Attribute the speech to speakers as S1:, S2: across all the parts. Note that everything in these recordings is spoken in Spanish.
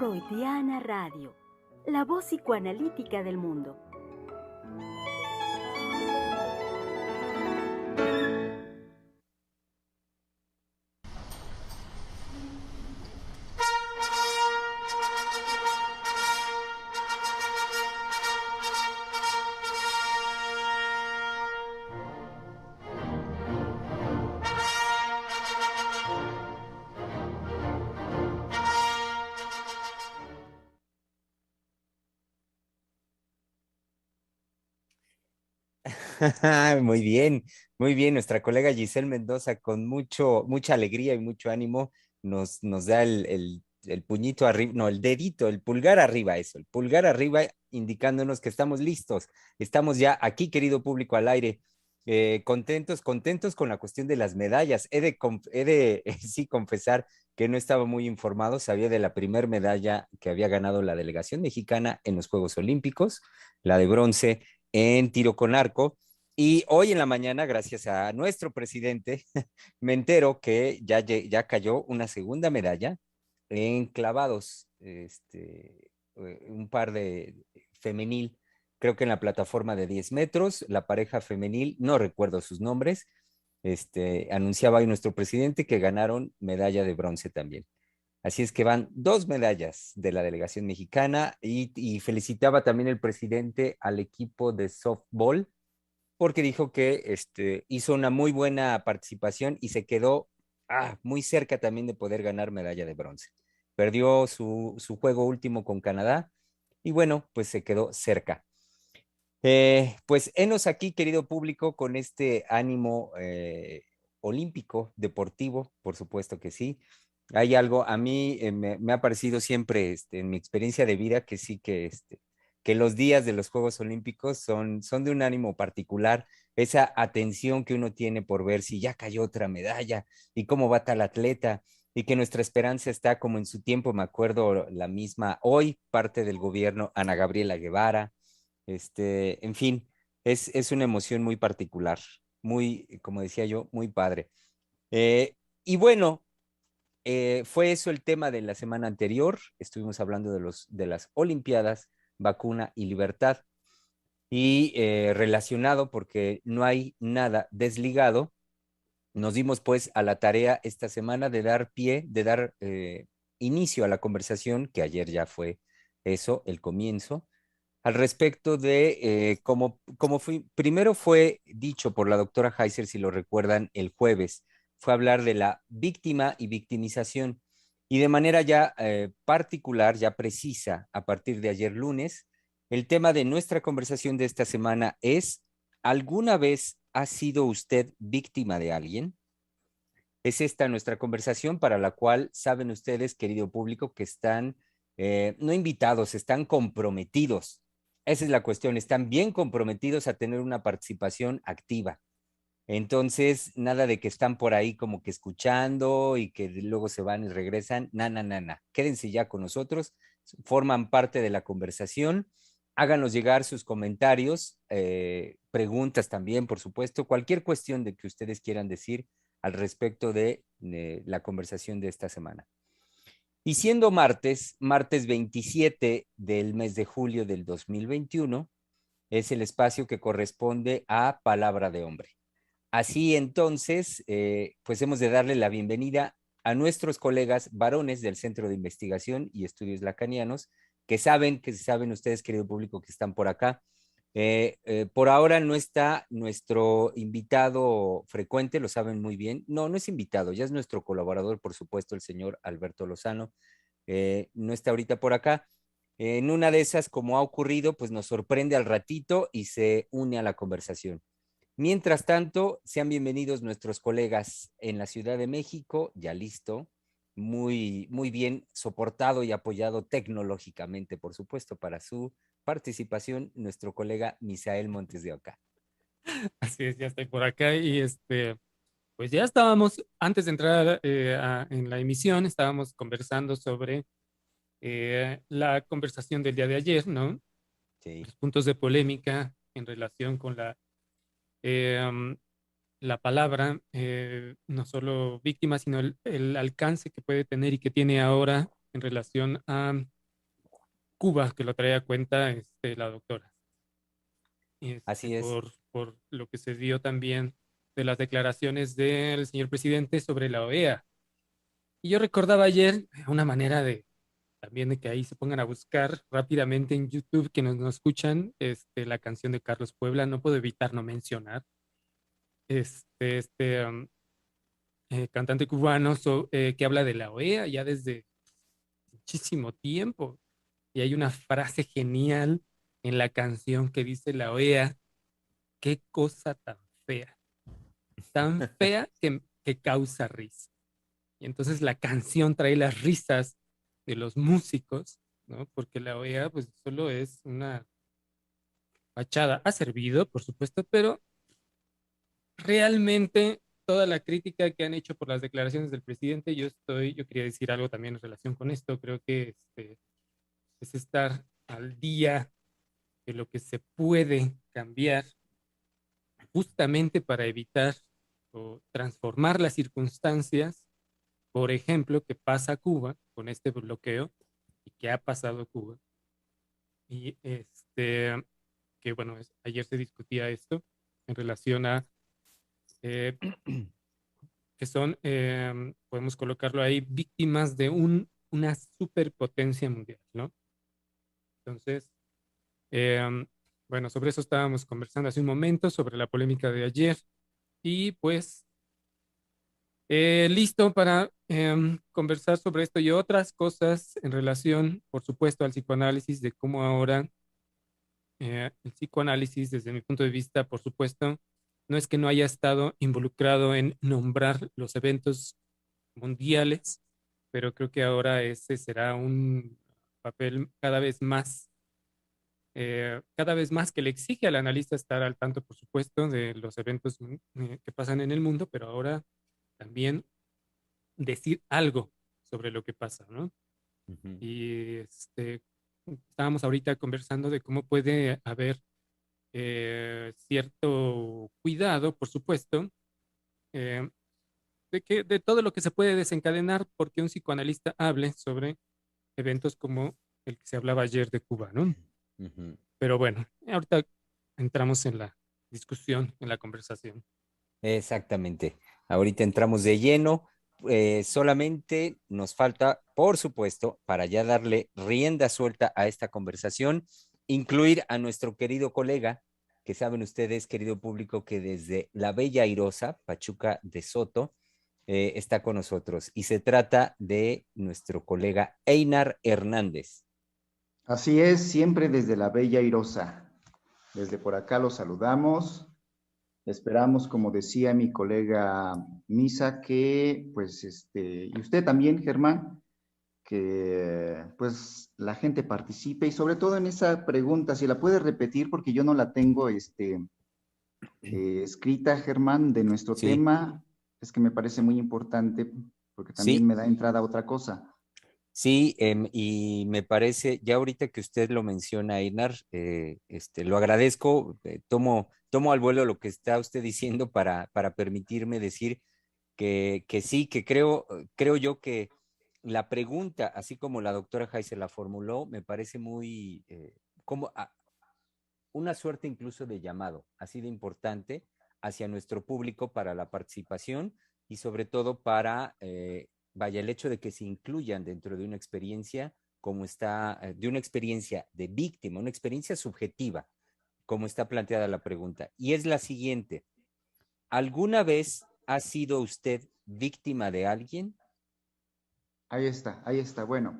S1: Freudiana Radio, la voz psicoanalítica del mundo.
S2: Muy bien. Nuestra colega Giselle Mendoza, con mucha alegría y mucho ánimo, nos da el puñito arriba, no, el dedito, el pulgar arriba, eso, el pulgar arriba, indicándonos que estamos listos. Estamos ya aquí, querido público, al aire. Contentos con la cuestión de las medallas. Sí confesar que no estaba muy informado, sabía de la primer medalla que había ganado la delegación mexicana en los Juegos Olímpicos, la de bronce en tiro con arco. Y hoy en la mañana, gracias a nuestro presidente, me entero que ya cayó una segunda medalla en clavados, un par de femenil, creo que en la plataforma de 10 metros, la pareja femenil, no recuerdo sus nombres, anunciaba hoy nuestro presidente que ganaron medalla de bronce también. Así es que van dos medallas de la delegación mexicana y felicitaba también el presidente al equipo de softball porque dijo que hizo una muy buena participación y se quedó muy cerca también de poder ganar medalla de bronce. Perdió su juego último con Canadá y bueno, pues se quedó cerca. Pues henos aquí, querido público, con este ánimo olímpico, deportivo, por supuesto que sí. Hay algo, a mí me ha parecido siempre en mi experiencia de vida que sí que los días de los Juegos Olímpicos son de un ánimo particular, esa atención que uno tiene por ver si ya cayó otra medalla y cómo va tal atleta y que nuestra esperanza está como en su tiempo, me acuerdo la misma hoy, parte del gobierno, Ana Gabriela Guevara, en fin, es una emoción muy particular, muy, como decía yo, muy padre. Y bueno, fue eso el tema de la semana anterior. Estuvimos hablando de las Olimpiadas, vacuna y libertad. Y relacionado, porque no hay nada desligado, nos dimos pues a la tarea esta semana de dar pie, de dar inicio a la conversación, que ayer ya fue eso, el comienzo, al respecto de primero fue dicho por la doctora Heiser, si lo recuerdan, el jueves, fue hablar de la víctima y victimización. Y de manera ya particular, ya precisa, a partir de ayer lunes, el tema de nuestra conversación de esta semana es, ¿alguna vez ha sido usted víctima de alguien? Es esta nuestra conversación para la cual saben ustedes, querido público, que están no invitados, están comprometidos. Esa es la cuestión, están bien comprometidos a tener una participación activa. Entonces, nada de que están por ahí como que escuchando y que luego se van y regresan. Na. Quédense ya con nosotros, forman parte de la conversación. Háganos llegar sus comentarios, preguntas también, por supuesto, cualquier cuestión de que ustedes quieran decir al respecto de la conversación de esta semana. Y siendo martes 27 del mes de julio del 2021, es el espacio que corresponde a Palabra de Hombre. Así entonces, pues hemos de darle la bienvenida a nuestros colegas varones del Centro de Investigación y Estudios Lacanianos, que saben ustedes, querido público, que están por acá. Por ahora no está nuestro invitado frecuente, lo saben muy bien. No, no es invitado, ya es nuestro colaborador, por supuesto, el señor Alberto Lozano. No está ahorita por acá. En una de esas, como ha ocurrido, pues nos sorprende al ratito y se une a la conversación. Mientras tanto, sean bienvenidos nuestros colegas en la Ciudad de México, ya listo, muy bien soportado y apoyado tecnológicamente, por supuesto, para su participación, nuestro colega Misael Montes de Oca.
S3: Así es, ya estoy por acá y pues ya estábamos, antes de entrar en la emisión, estábamos conversando sobre la conversación del día de ayer, ¿no?
S2: Sí,
S3: Los puntos de polémica en relación con la palabra, no solo víctima, sino el alcance que puede tener y que tiene ahora en relación a Cuba, que lo trae a cuenta la doctora.
S2: Así es.
S3: Por lo que se dio también de las declaraciones del señor presidente sobre la OEA. Y yo recordaba ayer una manera de también de que ahí se pongan a buscar rápidamente en YouTube, que nos escuchan, la canción de Carlos Puebla, no puedo evitar no mencionar, este, este um, cantante cubano que habla de la OEA ya desde muchísimo tiempo. Y hay una frase genial en la canción que dice la OEA, qué cosa tan fea que causa risa. Y entonces la canción trae las risas de los músicos, ¿no? Porque la OEA pues solo es una fachada. Ha servido, por supuesto, pero realmente toda la crítica que han hecho por las declaraciones del presidente, yo quería decir algo también en relación con esto. Creo que es estar al día de lo que se puede cambiar justamente para evitar o transformar las circunstancias, por ejemplo, que pasa a Cuba con este bloqueo y que ha pasado a Cuba. Y que bueno, ayer se discutía esto en relación a eh, que son, podemos colocarlo ahí, víctimas de una superpotencia mundial, ¿no? Entonces, eh, bueno, sobre eso estábamos conversando hace un momento, sobre la polémica de ayer, y pues listo para conversar sobre esto y otras cosas en relación, por supuesto, al psicoanálisis, de cómo ahora el psicoanálisis, desde mi punto de vista, por supuesto, no es que no haya estado involucrado en nombrar los eventos mundiales, pero creo que ahora ese será un papel cada vez más que le exige al analista estar al tanto, por supuesto, de los eventos que pasan en el mundo, pero ahora también decir algo sobre lo que pasa, ¿no?
S2: Ujú.
S3: Y estábamos ahorita conversando de cómo puede haber cierto cuidado, por supuesto, eh, de todo lo que se puede desencadenar porque un psicoanalista hable sobre eventos como el que se hablaba ayer de Cuba, ¿no?
S2: Ujú.
S3: Pero bueno, ahorita entramos en la discusión, en la conversación.
S2: Exactamente. Ahorita entramos de lleno. Solamente nos falta, por supuesto, para ya darle rienda suelta a esta conversación, incluir a nuestro querido colega, que saben ustedes, querido público, que desde la Bella Airosa, Pachuca de Soto, está con nosotros. Y se trata de nuestro colega Einar Hernández.
S4: Así es, siempre desde la Bella Airosa. Desde por acá los saludamos. Esperamos, como decía mi colega Misa, que, pues, y usted también, Germán, que, pues, la gente participe y sobre todo en esa pregunta, si la puede repetir, porque yo no la tengo, escrita, Germán, de nuestro
S2: Sí,
S4: tema, es que me parece muy importante, porque también
S2: sí,
S4: me da entrada a otra cosa.
S2: sí, y me parece, ya ahorita que usted lo menciona, Einar, lo agradezco, tomo al vuelo lo que está usted diciendo para permitirme decir que sí, que creo yo que la pregunta, así como la doctora Heiser la formuló, me parece muy, como una suerte incluso de llamado, así de importante hacia nuestro público para la participación y sobre todo para, vaya, el hecho de que se incluyan dentro de una experiencia como está, de una experiencia de víctima, una experiencia subjetiva, como está planteada la pregunta. Y es la siguiente, ¿alguna vez ha sido usted víctima de alguien?
S4: Ahí está, ahí está. Bueno,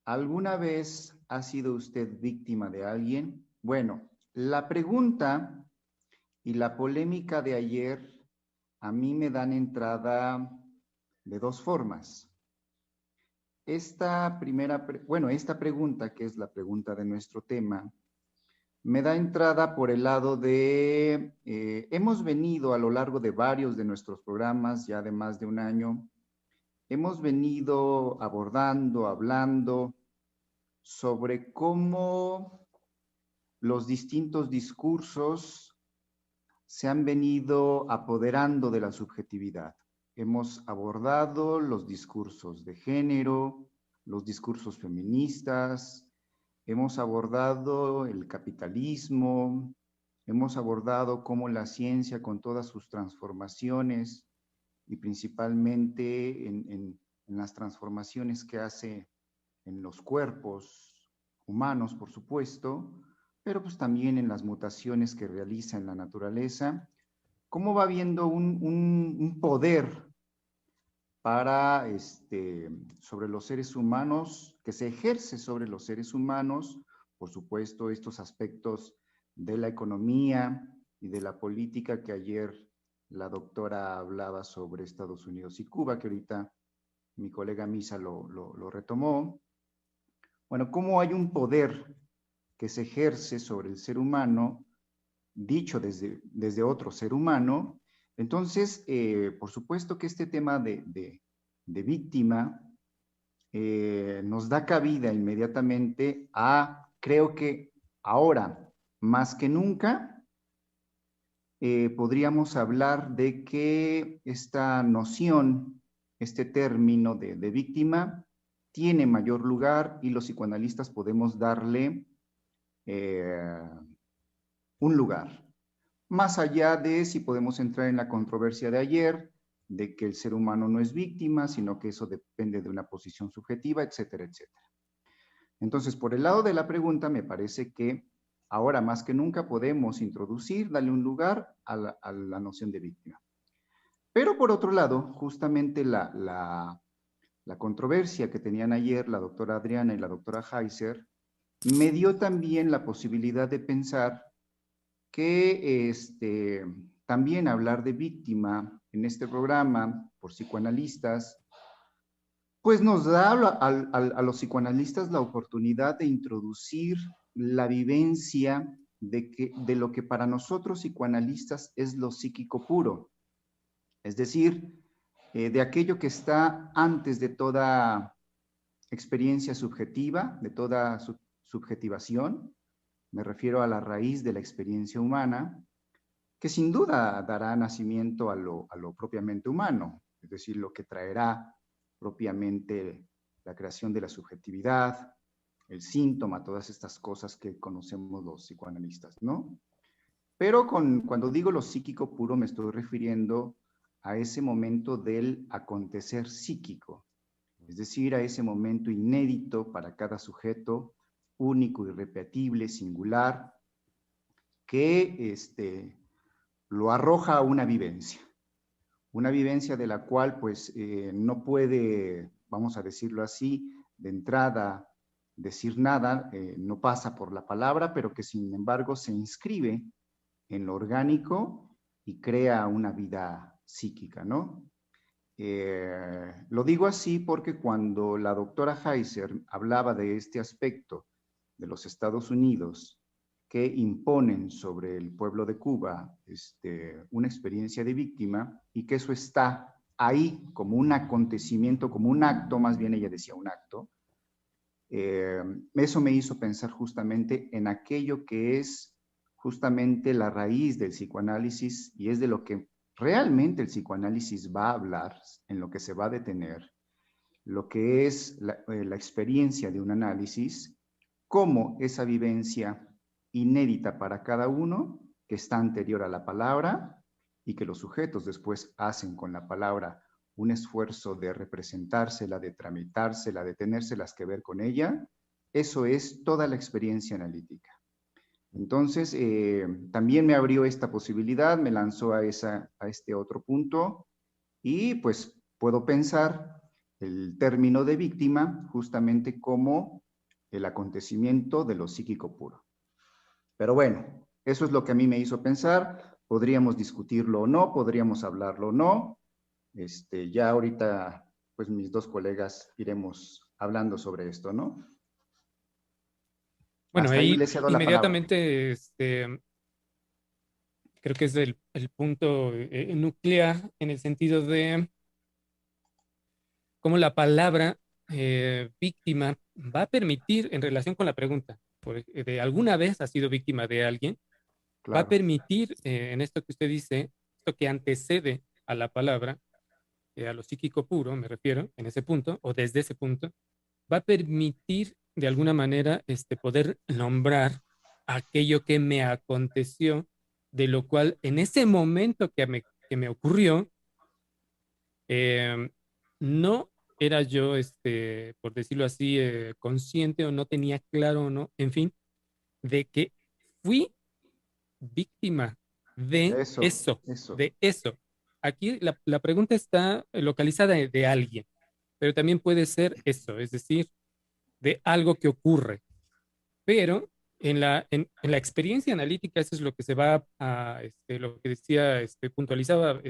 S4: ¿alguna vez ha sido usted víctima de alguien? Bueno, la pregunta y la polémica de ayer a mí me dan entrada de dos formas. Esta pregunta, que es la pregunta de nuestro tema, me da entrada por el lado de, hemos venido a lo largo de varios de nuestros programas, ya de más de un año, hemos venido abordando, hablando sobre cómo los distintos discursos se han venido apoderando de la subjetividad. Hemos abordado los discursos de género, los discursos feministas, hemos abordado el capitalismo, hemos abordado cómo la ciencia con todas sus transformaciones y principalmente en las transformaciones que hace en los cuerpos humanos, por supuesto, pero pues también en las mutaciones que realiza en la naturaleza, cómo va habiendo un poder para, sobre los seres humanos, que se ejerce sobre los seres humanos, por supuesto, estos aspectos de la economía y de la política que ayer la doctora hablaba sobre Estados Unidos y Cuba, que ahorita mi colega Misa lo retomó. Bueno, cómo hay un poder que se ejerce sobre el ser humano, dicho desde otro ser humano. Entonces, por supuesto que este tema de víctima nos da cabida inmediatamente a, creo que ahora, más que nunca, podríamos hablar de que esta noción, este término de víctima, tiene mayor lugar y los psicoanalistas podemos darle un lugar. Más allá de si podemos entrar en la controversia de ayer, de que el ser humano no es víctima, sino que eso depende de una posición subjetiva, etcétera, etcétera. Entonces, por el lado de la pregunta, me parece que ahora más que nunca podemos introducir, darle un lugar a la noción de víctima. Pero por otro lado, justamente la controversia que tenían ayer la doctora Adriana y la doctora Heiser me dio también la posibilidad de pensar que también hablar de víctima en este programa por psicoanalistas, pues nos da a los psicoanalistas la oportunidad de introducir la vivencia de lo que para nosotros psicoanalistas es lo psíquico puro, es decir, de aquello que está antes de toda experiencia subjetiva, de toda subjetivación. Me refiero a la raíz de la experiencia humana, que sin duda dará nacimiento a lo propiamente humano, es decir, lo que traerá propiamente la creación de la subjetividad, el síntoma, todas estas cosas que conocemos los psicoanalistas, ¿no? Pero cuando digo lo psíquico puro me estoy refiriendo a ese momento del acontecer psíquico, es decir, a ese momento inédito para cada sujeto, único, irrepetible, singular, que lo arroja a una vivencia de la cual pues no puede, vamos a decirlo así, de entrada decir nada, no pasa por la palabra, pero que sin embargo se inscribe en lo orgánico y crea una vida psíquica, ¿no? Lo digo así porque cuando la doctora Heiser hablaba de este aspecto de los Estados Unidos que imponen sobre el pueblo de Cuba una experiencia de víctima y que eso está ahí como un acontecimiento, como un acto, más bien ella decía un acto, eso me hizo pensar justamente en aquello que es justamente la raíz del psicoanálisis y es de lo que realmente el psicoanálisis va a hablar, en lo que se va a detener, lo que es la experiencia de un análisis, cómo esa vivencia inédita para cada uno, que está anterior a la palabra y que los sujetos después hacen con la palabra un esfuerzo de representársela, de tramitársela, de tenérselas que ver con ella, eso es toda la experiencia analítica. Entonces, también me abrió esta posibilidad, me lanzó a este otro punto y pues puedo pensar el término de víctima justamente como el acontecimiento de lo psíquico puro. Pero bueno, eso es lo que a mí me hizo pensar, podríamos discutirlo o no, podríamos hablarlo o no, ya ahorita pues mis dos colegas iremos hablando sobre esto, ¿no?
S3: Bueno,
S4: Hasta ahí
S3: ahí
S4: le cedo la palabra.
S3: inmediatamente creo que es el punto nuclear en el sentido de cómo la palabra víctima va a permitir, en relación con la pregunta, de alguna vez ha sido víctima de alguien, va a
S4: Claro,
S3: permitir en esto que usted dice, esto que antecede a la palabra, a lo psíquico puro, me refiero, en ese punto, o desde ese punto, va a permitir de alguna manera poder nombrar aquello que me aconteció, de lo cual en ese momento que me ocurrió, eh, no era yo, por decirlo así, consciente o no tenía claro o no, en fin, de que fui víctima
S4: Eso.
S3: de eso. Aquí la pregunta está localizada de alguien, pero también puede ser eso, es decir, de algo que ocurre. Pero en la experiencia analítica, eso es lo que se va a, lo que decía, puntualizaba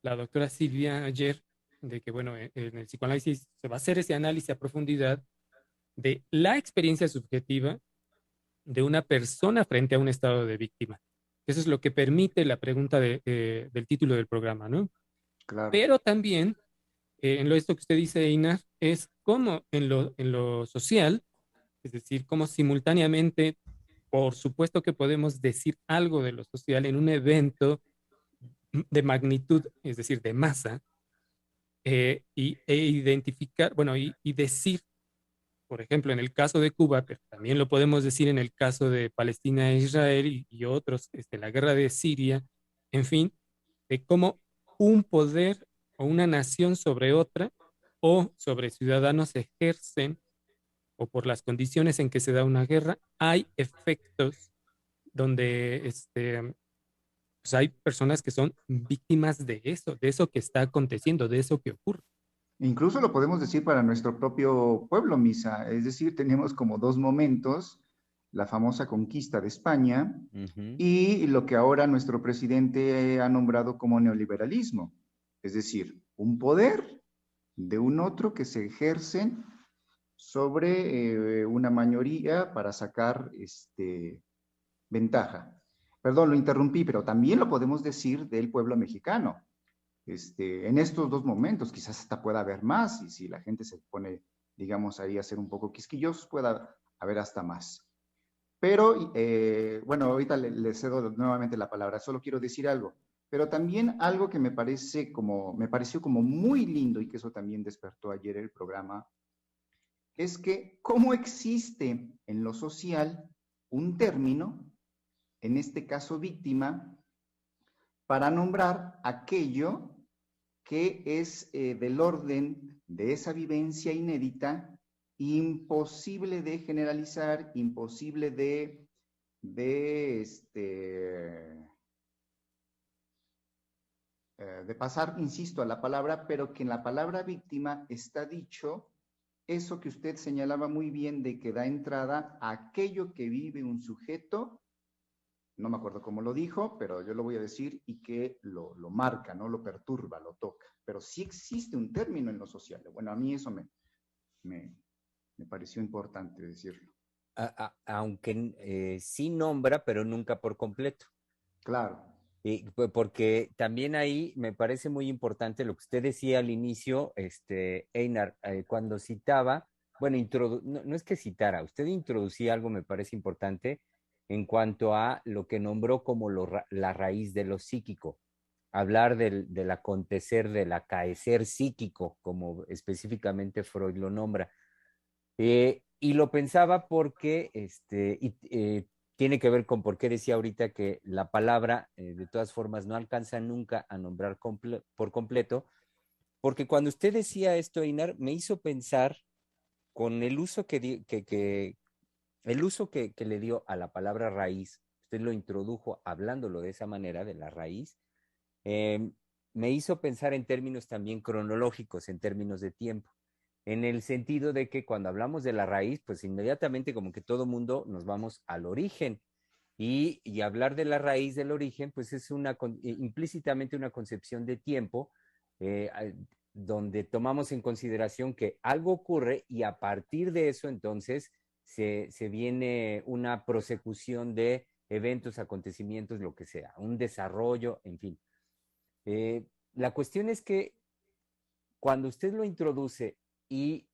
S3: la doctora Silvia ayer, de que, bueno, en el psicoanálisis se va a hacer ese análisis a profundidad de la experiencia subjetiva de una persona frente a un estado de víctima. Eso es lo que permite la pregunta del título del programa, ¿no?
S4: Claro.
S3: Pero también, esto que usted dice, Einar, es como en lo social, es decir, como simultáneamente, por supuesto que podemos decir algo de lo social en un evento de magnitud, es decir, de masa, e identificar, bueno, y decir, por ejemplo, en el caso de Cuba, pero también lo podemos decir en el caso de Palestina e Israel y otros, la guerra de Siria, en fin, de cómo un poder o una nación sobre otra o sobre ciudadanos ejercen, o por las condiciones en que se da una guerra, hay efectos donde pues hay personas que son víctimas de eso que está aconteciendo, de eso que ocurre.
S4: Incluso lo podemos decir para nuestro propio pueblo, Misa. Es decir, tenemos como dos momentos, la famosa conquista de España y lo que ahora nuestro presidente ha nombrado como neoliberalismo. Es decir, un poder de un otro que se ejercen sobre una mayoría para sacar ventaja. Perdón, lo interrumpí, pero también lo podemos decir del pueblo mexicano. En estos dos momentos, quizás hasta pueda haber más, y si la gente se pone, digamos, ahí a ser un poco quisquillosos, pueda haber hasta más. Pero, bueno, ahorita le cedo nuevamente la palabra, solo quiero decir algo, pero también algo que me pareció como muy lindo y que eso también despertó ayer el programa, es que cómo existe en lo social un término, en este caso víctima, para nombrar aquello que es del orden de esa vivencia inédita, imposible de generalizar, imposible de pasar, insisto, a la palabra, pero que en la palabra víctima está dicho eso que usted señalaba muy bien de que da entrada a aquello que vive un sujeto, no me acuerdo cómo lo dijo, pero yo lo voy a decir, y que lo marca, ¿no? Lo perturba, lo toca. Pero sí existe un término en lo social. Bueno, a mí eso me pareció importante decirlo.
S2: Aunque sí nombra, pero nunca por completo.
S4: Claro.
S2: Porque también ahí me parece muy importante lo que usted decía al inicio, Einar, cuando citaba, bueno, no es que citara, usted introducía algo, me parece importante, en cuanto a lo que nombró como la raíz de lo psíquico, hablar del acontecer, del acaecer psíquico, como específicamente Freud lo nombra. Y lo pensaba porque tiene que ver con por qué decía ahorita que la palabra, de todas formas, no alcanza nunca a nombrar por completo, porque cuando usted decía esto, Einar, me hizo pensar con el uso que le dio a la palabra raíz. Usted lo introdujo hablándolo de esa manera, de la raíz. Me hizo pensar en términos también cronológicos, en términos de tiempo, en el sentido de que cuando hablamos de la raíz, pues inmediatamente como que todo mundo nos vamos al origen, y hablar de la raíz del origen, pues es implícitamente una concepción de tiempo, eh, donde tomamos en consideración que algo ocurre y a partir de eso entonces se viene una prosecución de eventos, acontecimientos, lo que sea, un desarrollo, en fin. La cuestión es que cuando usted lo introduce y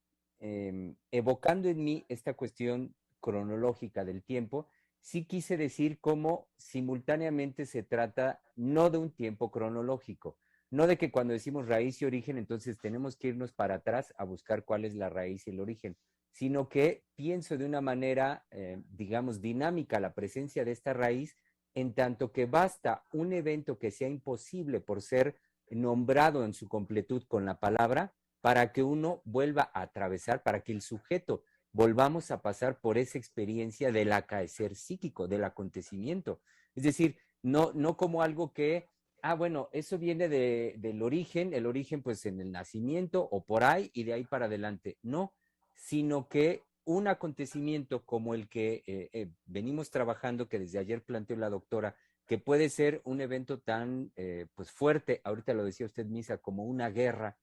S2: evocando en mí esta cuestión cronológica del tiempo, sí quise decir cómo simultáneamente se trata no de un tiempo cronológico, no de que cuando decimos raíz y origen, entonces tenemos que irnos para atrás a buscar cuál es la raíz y el origen. sino que pienso de una manera, digamos, dinámica la presencia de esta raíz, en tanto que basta un evento que sea imposible por ser nombrado en su completud con la palabra, para que uno vuelva a atravesar, para que el sujeto volvamos a pasar por esa experiencia del acaecer psíquico, del acontecimiento. Es decir, no como algo que, bueno, eso viene del origen, el origen pues en el nacimiento o por ahí y de ahí para adelante. No, sino que un acontecimiento como el que venimos trabajando, que desde ayer planteó la doctora, que puede ser un evento tan pues fuerte, ahorita lo decía usted, Misa, como una guerra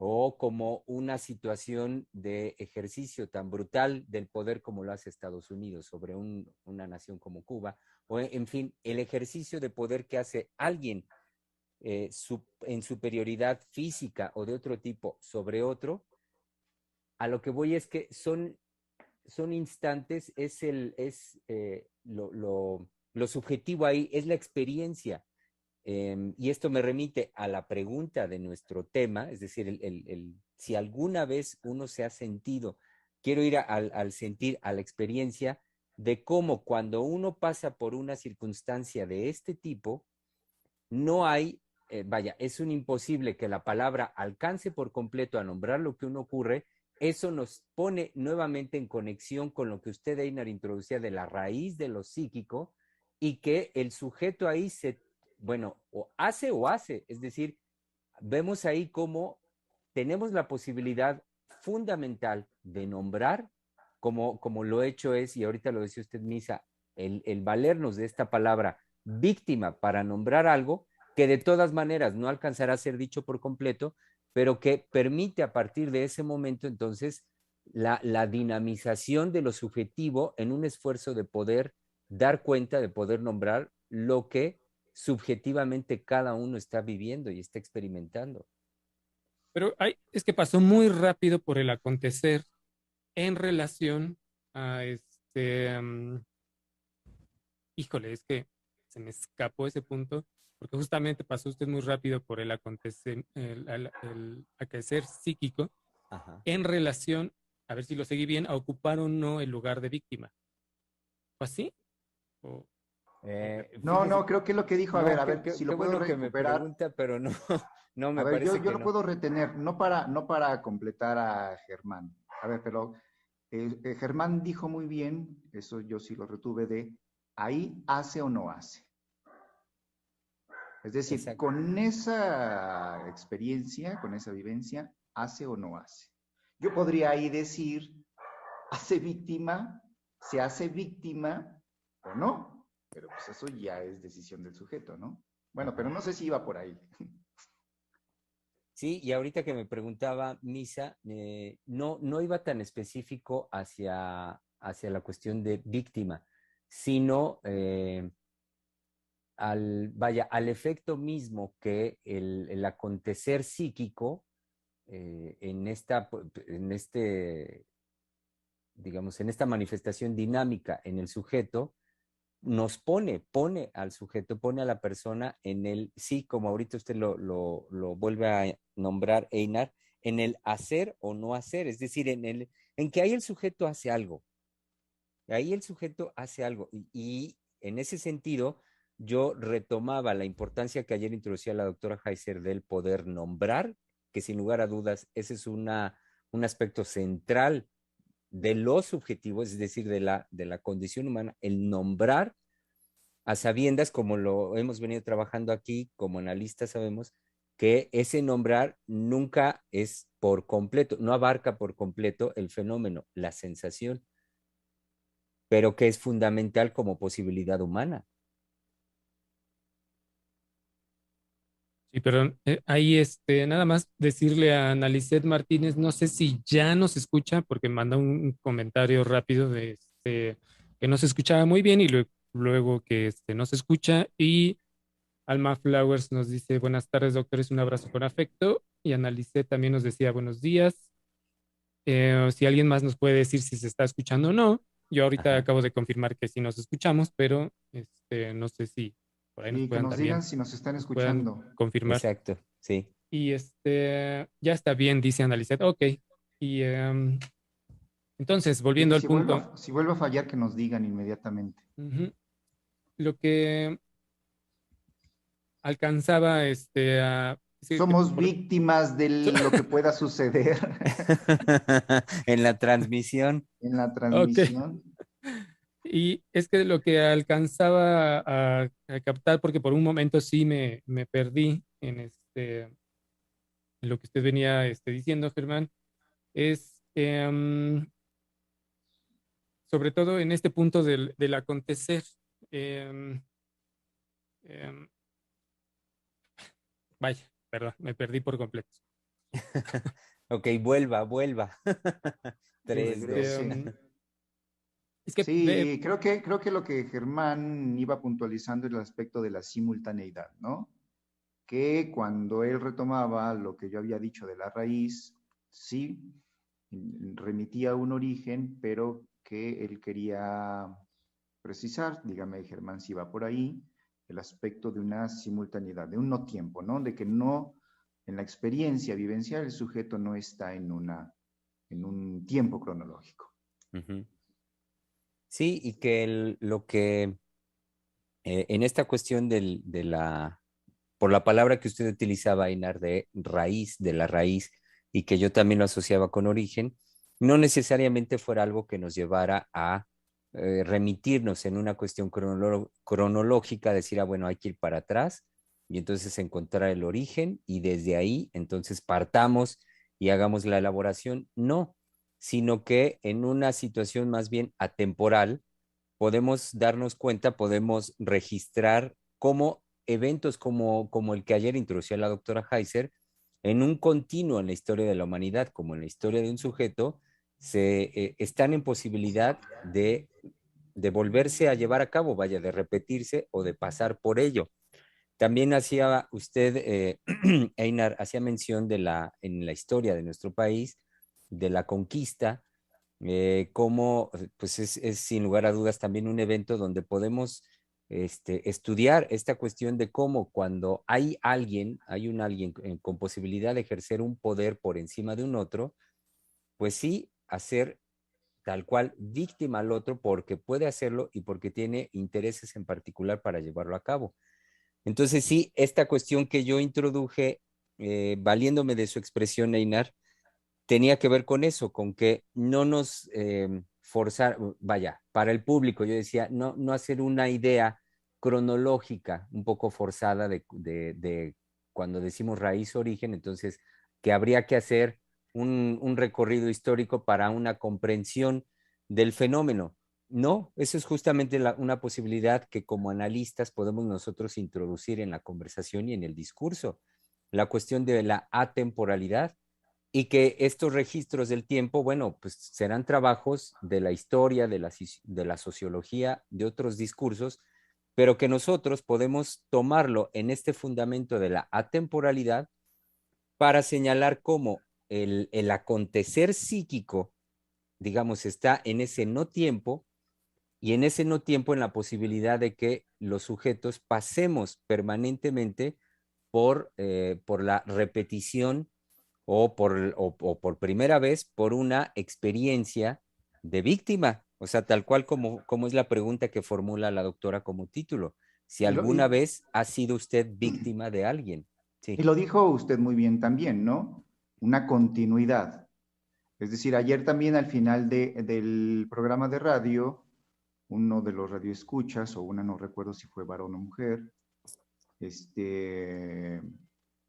S2: o como una situación de ejercicio tan brutal del poder como lo hace Estados Unidos sobre una nación como Cuba, o en fin, el ejercicio de poder que hace alguien en superioridad física o de otro tipo sobre otro. A lo que voy es que son instantes, lo subjetivo ahí, es la experiencia. Y esto me remite a la pregunta de nuestro tema, es decir, si alguna vez uno se ha sentido, quiero ir al sentir, a la experiencia de cómo cuando uno pasa por una circunstancia de este tipo, no hay, es un imposible que la palabra alcance por completo a nombrar lo que uno ocurre. Eso nos pone nuevamente en conexión con lo que usted, Einar, introducía de la raíz de lo psíquico y que el sujeto ahí o hace, es decir, vemos ahí cómo tenemos la posibilidad fundamental de nombrar, como lo hecho es, y ahorita lo decía usted, Misa, el valernos de esta palabra víctima para nombrar algo que de todas maneras no alcanzará a ser dicho por completo, pero que permite a partir de ese momento entonces la dinamización de lo subjetivo en un esfuerzo de poder dar cuenta, de poder nombrar lo que subjetivamente cada uno está viviendo y está experimentando.
S3: Pero es que pasó muy rápido por el acontecer en relación a híjole, es que se me escapó ese punto, porque justamente pasó usted muy rápido por el acontecer, el acontecer psíquico.
S2: Ajá.
S3: En relación, a ver si lo seguí bien, a ocupar o no el lugar de víctima. ¿Fue así? ¿O
S4: No, creo que lo que dijo, a ver, si lo puedo
S2: bueno que me
S4: recuperar.
S2: pregunta, pero no me
S4: A ver,
S2: parece
S4: yo
S2: que
S4: lo
S2: no.
S4: puedo retener, no para completar a Germán. A ver, pero Germán dijo muy bien, eso yo sí lo retuve de, ahí hace o no hace. Es decir,
S2: Exacto.
S4: con esa experiencia, con esa vivencia, hace o no hace. Yo podría ahí decir, se hace víctima o no, pero pues eso ya es decisión del sujeto, ¿no? Bueno, pero no sé si iba por ahí.
S2: Sí, y ahorita que me preguntaba Misa, no iba tan específico hacia la cuestión de víctima, sino al efecto mismo que el acontecer psíquico digamos, en esta manifestación dinámica en el sujeto, nos pone al sujeto, pone a la persona en el, sí, como ahorita usted lo vuelve a nombrar, Einar, en el hacer o no hacer, es decir, en que ahí el sujeto hace algo, ahí el sujeto hace algo, y en ese sentido, yo retomaba la importancia que ayer introducía la doctora Heiser del poder nombrar, que sin lugar a dudas, ese es un aspecto central de lo subjetivo, es decir, de la condición humana, el nombrar a sabiendas, como lo hemos venido trabajando aquí, como analistas sabemos, que ese nombrar nunca es por completo, no abarca por completo el fenómeno, la sensación, pero que es fundamental como posibilidad humana.
S3: Sí, perdón. Ahí nada más decirle a Analicet Martínez, no sé si ya nos escucha, porque manda un comentario rápido de que no se escuchaba muy bien y luego que no se escucha. Y Alma Flowers nos dice, buenas tardes, doctores, un abrazo con afecto. Y Analicet también nos decía, buenos días. Si alguien más nos puede decir si se está escuchando o no. Yo ahorita
S2: Ajá.
S3: acabo de confirmar que sí nos escuchamos, pero no sé si por ahí nos
S4: Sí, que
S3: puedan
S4: nos
S3: también
S4: digan si nos están
S3: puedan
S4: escuchando.
S3: confirmar.
S2: Exacto, sí.
S3: Y ya está bien, dice Analicet. Ok. Y Entonces,
S4: Y
S3: volviendo al punto,
S4: si vuelve a fallar, que nos digan inmediatamente.
S3: lo que alcanzaba sí,
S4: Somos víctimas de lo que pueda suceder
S2: En la transmisión.
S4: en la
S3: ok,
S4: transmisión.
S3: y es que lo que alcanzaba a captar, porque por un momento sí me perdí en lo que usted venía diciendo, Germán, es sobre todo en este punto del acontecer. em, em, Vaya, perdón, me perdí por completo.
S2: Ok, vuelva.
S4: Que
S2: 3,
S3: Este,
S2: 2.
S3: um, es que
S4: Sí, creo que lo que Germán iba puntualizando es el aspecto de la simultaneidad, ¿no? Que cuando él retomaba lo que yo había dicho de la raíz, sí, remitía a un origen, pero que él quería precisar, dígame Germán si va por ahí, el aspecto de una simultaneidad, de un no tiempo, ¿no? De que no, en la experiencia vivencial, el sujeto no está en un tiempo cronológico.
S2: Ujú. Sí, y que lo que en esta cuestión por la palabra que usted utilizaba, Einar, de raíz, de la raíz, y que yo también lo asociaba con origen, no necesariamente fuera algo que nos llevara a remitirnos en una cuestión cronológica, decir, ah, bueno, hay que ir para atrás y entonces encontrar el origen y desde ahí entonces partamos y hagamos la elaboración. No, sino que en una situación más bien atemporal, podemos darnos cuenta, podemos registrar cómo eventos como el que ayer introducía la doctora Heiser, en un continuo en la historia de la humanidad, como en la historia de un sujeto, están en posibilidad de volverse a llevar a cabo, vaya, de repetirse o de pasar por ello. También hacía usted, Einar, hacía mención en la historia de nuestro país, de la conquista, como pues es sin lugar a dudas también un evento donde podemos estudiar esta cuestión de cómo cuando hay un alguien con posibilidad de ejercer un poder por encima de un otro, pues sí, hacer tal cual víctima al otro porque puede hacerlo y porque tiene intereses en particular para llevarlo a cabo. Entonces sí, esta cuestión que yo introduje, valiéndome de su expresión, Einar, tenía que ver con eso, con que no nos forzar, vaya, para el público, yo decía, no hacer una idea cronológica un poco forzada de cuando decimos raíz origen, entonces que habría que hacer un recorrido histórico para una comprensión del fenómeno. No, eso es justamente una posibilidad que como analistas podemos nosotros introducir en la conversación y en el discurso. La cuestión de la atemporalidad y que estos registros del tiempo, bueno, pues serán trabajos de la historia, de la sociología, de otros discursos, pero que nosotros podemos tomarlo en este fundamento de la atemporalidad para señalar cómo el acontecer psíquico, digamos, está en ese no tiempo y en ese no tiempo en la posibilidad de que los sujetos pasemos permanentemente por la repetición o por primera vez por una experiencia de víctima, o sea, tal cual como es la pregunta que formula la doctora como título, si
S4: Y lo,
S2: alguna
S4: y,
S2: vez ha sido usted víctima de alguien.
S4: y
S2: Sí.
S4: lo dijo usted muy bien también, ¿no? Una continuidad. Es decir, ayer también al final del programa de radio, uno de los radioescuchas, o una no recuerdo si fue varón o mujer, este,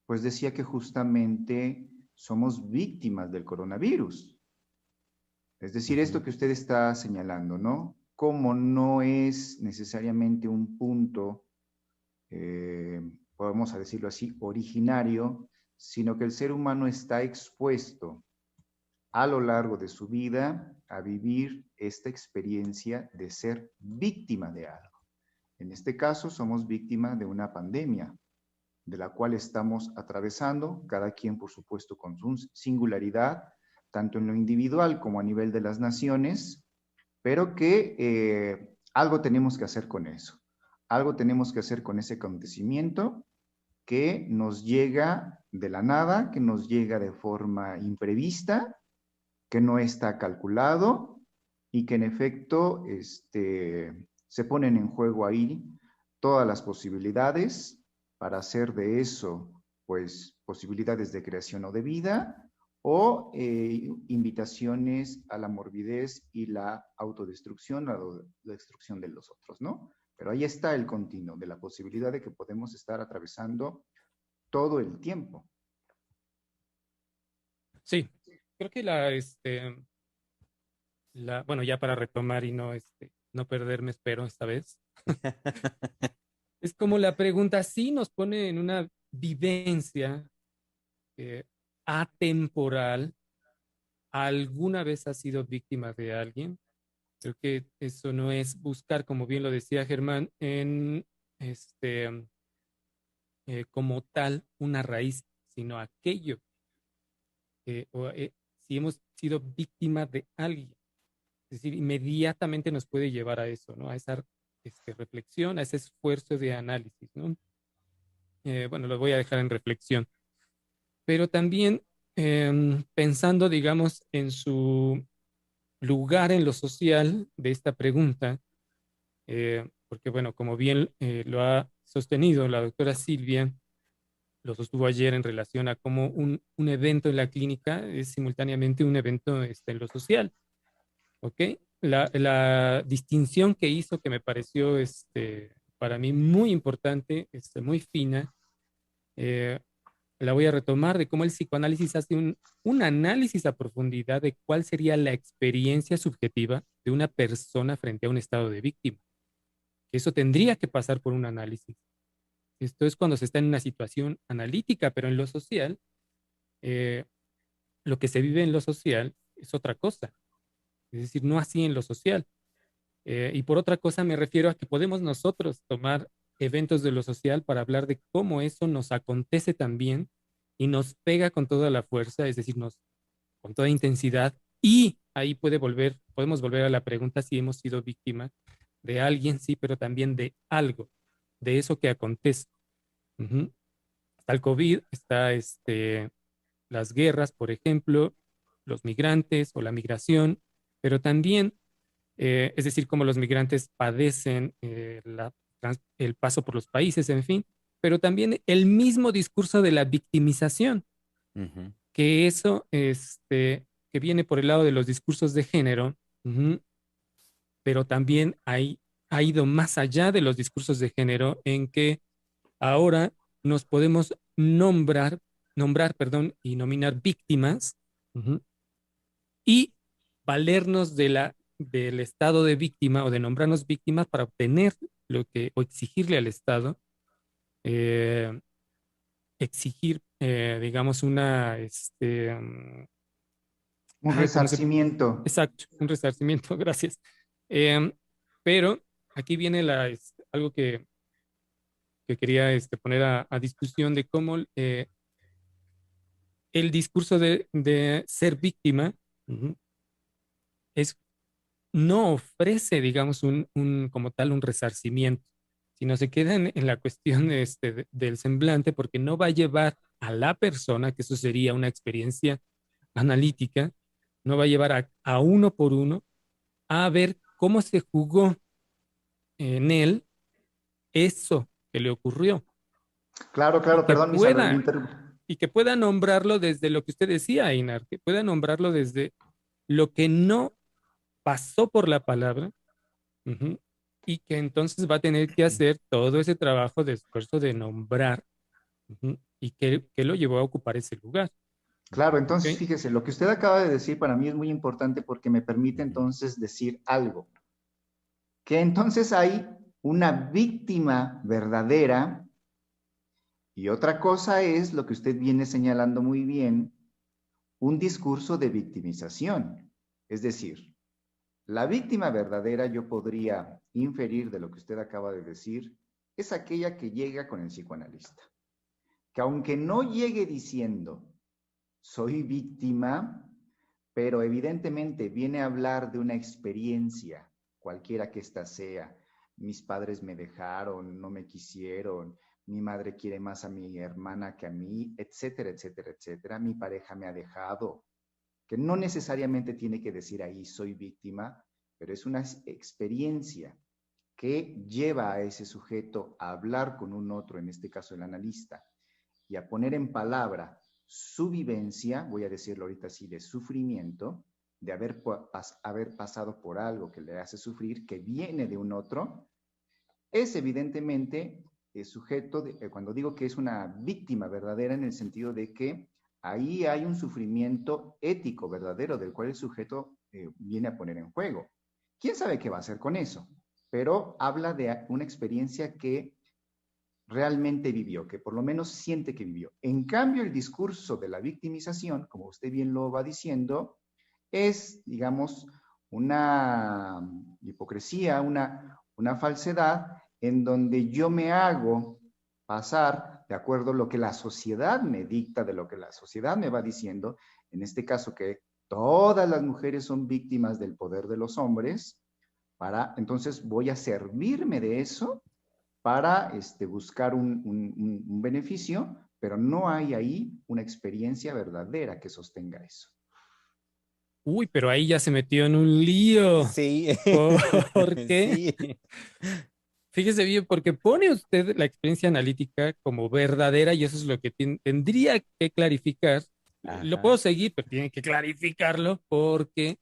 S4: pues decía que justamente somos víctimas del coronavirus. Es decir, esto
S2: Ujú.
S4: que usted está señalando, ¿no? Como no es necesariamente un punto, podemos decirlo así, originario, sino que el ser humano está expuesto a lo largo de su vida a vivir esta experiencia de ser víctima de algo. En este caso, somos víctimas de una pandemia, de la cual estamos atravesando, cada quien, por supuesto, con su singularidad, tanto en lo individual como a nivel de las naciones, pero que algo tenemos que hacer con eso. Algo tenemos que hacer con ese acontecimiento que nos llega de la nada, que nos llega de forma imprevista, que no está calculado y que en efecto se ponen en juego ahí todas las posibilidades para hacer de eso, pues, posibilidades de creación o de vida, o invitaciones a la morbidez y la autodestrucción, a la destrucción de los otros, ¿no? Pero ahí está el continuo de la posibilidad de que podemos estar atravesando todo el tiempo.
S3: Sí, creo que bueno, ya para retomar y no perderme, espero esta vez, es como la pregunta sí nos pone en una vivencia eh, atemporal. ¿Alguna vez has sido víctima de alguien? Creo que eso no es buscar, como bien lo decía Germán, en como tal una raíz, sino aquello, si hemos sido víctima de alguien. Es decir, inmediatamente nos puede llevar a eso, ¿no? A esa reflexión, a ese esfuerzo de análisis, ¿no? Bueno, lo voy a dejar en reflexión. Pero también pensando, digamos, en su lugar en lo social de esta pregunta, porque, bueno, como bien lo ha sostenido la doctora Silvia, lo sostuvo ayer en relación a cómo un evento en la clínica es simultáneamente un evento en lo social, ¿ok? La distinción que hizo, que me pareció para mí muy importante, muy fina, eh, la voy a retomar de cómo el psicoanálisis hace un análisis a profundidad de cuál sería la experiencia subjetiva de una persona frente a un estado de víctima. Eso tendría que pasar por un análisis. Esto es cuando se está en una situación analítica, pero en lo social, eh, lo que se vive en lo social es otra cosa. Es decir, no así en lo social. Y por otra cosa me refiero a que podemos nosotros tomar eventos de lo social para hablar de cómo eso nos acontece también y nos pega con toda la fuerza, es decir, con toda intensidad. Y ahí podemos volver a la pregunta si hemos sido víctimas de alguien, sí, pero también de algo, de eso que acontece. Ujú. Está el COVID, está las guerras, por ejemplo, los migrantes o la migración, pero también, es decir, cómo los migrantes padecen el paso por los países, en fin, pero también el mismo discurso de la victimización,
S2: Ujú.
S3: que eso, que viene por el lado de los discursos de género, ujú, pero también ha ido más allá de los discursos de género en que ahora nos podemos nombrar, perdón, y nominar víctimas, ujú, y valernos del estado de víctima o de nombrarnos víctimas para obtener o exigirle al Estado, eh, exigir, digamos,
S4: Un
S3: ¿cómo se?
S4: resarcimiento.
S3: Exacto, un resarcimiento, gracias. Em, pero aquí viene algo que quería poner a discusión de cómo el discurso de ser víctima, ujú, es, no ofrece, digamos, como tal un resarcimiento, sino se queda en la cuestión del semblante porque no va a llevar a la persona, que eso sería una experiencia analítica, no va a llevar a uno por uno a ver cómo se jugó en él eso que le ocurrió
S4: Claro,
S3: y
S4: claro,
S3: que
S4: perdón, Isabel,
S3: pueda y que pueda nombrarlo desde lo que usted decía, Einar, que pueda nombrarlo desde lo que no pasó por la palabra, ujú, y que entonces va a tener que hacer todo ese trabajo de esfuerzo de nombrar, ujú, y que lo llevó a ocupar ese lugar.
S4: Claro,
S3: ¿Ok?
S4: entonces fíjese, lo que usted acaba de decir para mí es muy importante porque me permite
S2: Ujú.
S4: entonces decir algo, que entonces hay una víctima verdadera y otra cosa es lo que usted viene señalando muy bien, un discurso de victimización. Es decir, la víctima verdadera, yo podría inferir de lo que usted acaba de decir, es aquella que llega con el psicoanalista, que aunque no llegue diciendo soy víctima, pero evidentemente viene a hablar de una experiencia, cualquiera que ésta sea. Mis padres me dejaron, no me quisieron, mi madre quiere más a mi hermana que a mí, etcétera, etcétera, etcétera. Mi pareja me ha dejado. que no necesariamente tiene que decir ahí soy víctima, pero es una experiencia que lleva a ese sujeto a hablar con un otro, en este caso el analista, y a poner en palabra su vivencia, voy a decirlo ahorita así, de sufrimiento, de haber pasado por algo que le hace sufrir, que viene de un otro, es evidentemente el sujeto, cuando digo que es una víctima verdadera, en el sentido de que ahí hay un sufrimiento ético verdadero del cual el sujeto viene a poner en juego. ¿Quién sabe qué va a hacer con eso? Pero habla de una experiencia que realmente vivió, que por lo menos siente que vivió. En cambio, el discurso de la victimización, como usted bien lo va diciendo, es, digamos, una hipocresía, una falsedad en donde yo me hago pasar de acuerdo a lo que la sociedad me dicta, de lo que la sociedad me va diciendo, en este caso que todas las mujeres son víctimas del poder de los hombres, entonces voy a servirme de eso para buscar un beneficio, pero no hay ahí una experiencia verdadera que sostenga eso.
S3: Uy, pero ahí ya se metió en un lío.
S2: Sí,
S3: ¿Por qué?
S2: sí.
S3: Fíjese bien, porque pone usted la experiencia analítica como verdadera y eso es lo que tendría que clarificar. Lo
S2: Ajá.
S3: puedo seguir, pero tiene que clarificarlo porque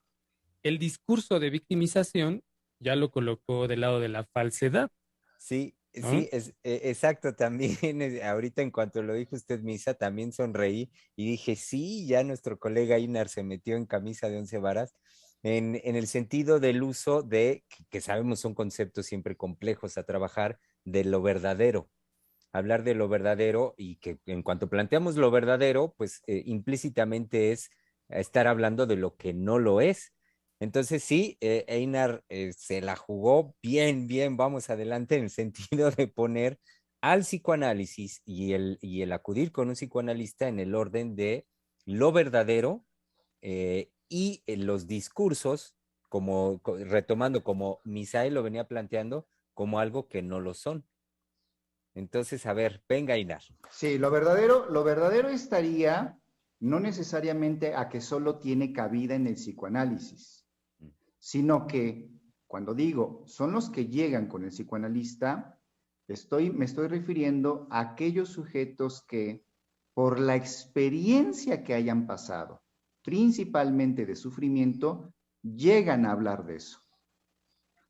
S3: el discurso de victimización ya lo colocó del lado de la falsedad,
S2: Sí,
S3: ¿no?
S2: sí, exacto. También ahorita en cuanto lo dijo usted, Misa, también sonreí y dije, sí, ya nuestro colega Inar se metió en camisa de 11 varas en el sentido del uso de, que sabemos son conceptos siempre complejos a trabajar, de lo verdadero. Hablar de lo verdadero y que en cuanto planteamos lo verdadero, pues implícitamente es estar hablando de lo que no lo es. Entonces sí, Einar se la jugó bien, bien, vamos adelante en el sentido de poner al psicoanálisis y el acudir con un psicoanalista en el orden de lo verdadero y los discursos, como retomando como Misael lo venía planteando, como algo que no lo son. Entonces, a ver, venga, Inar.
S4: Sí, lo verdadero estaría no necesariamente a que solo tiene cabida en el psicoanálisis, sino que cuando digo son los que llegan con el psicoanalista, me estoy refiriendo a aquellos sujetos que por la experiencia que hayan pasado, principalmente de sufrimiento, llegan a hablar de eso.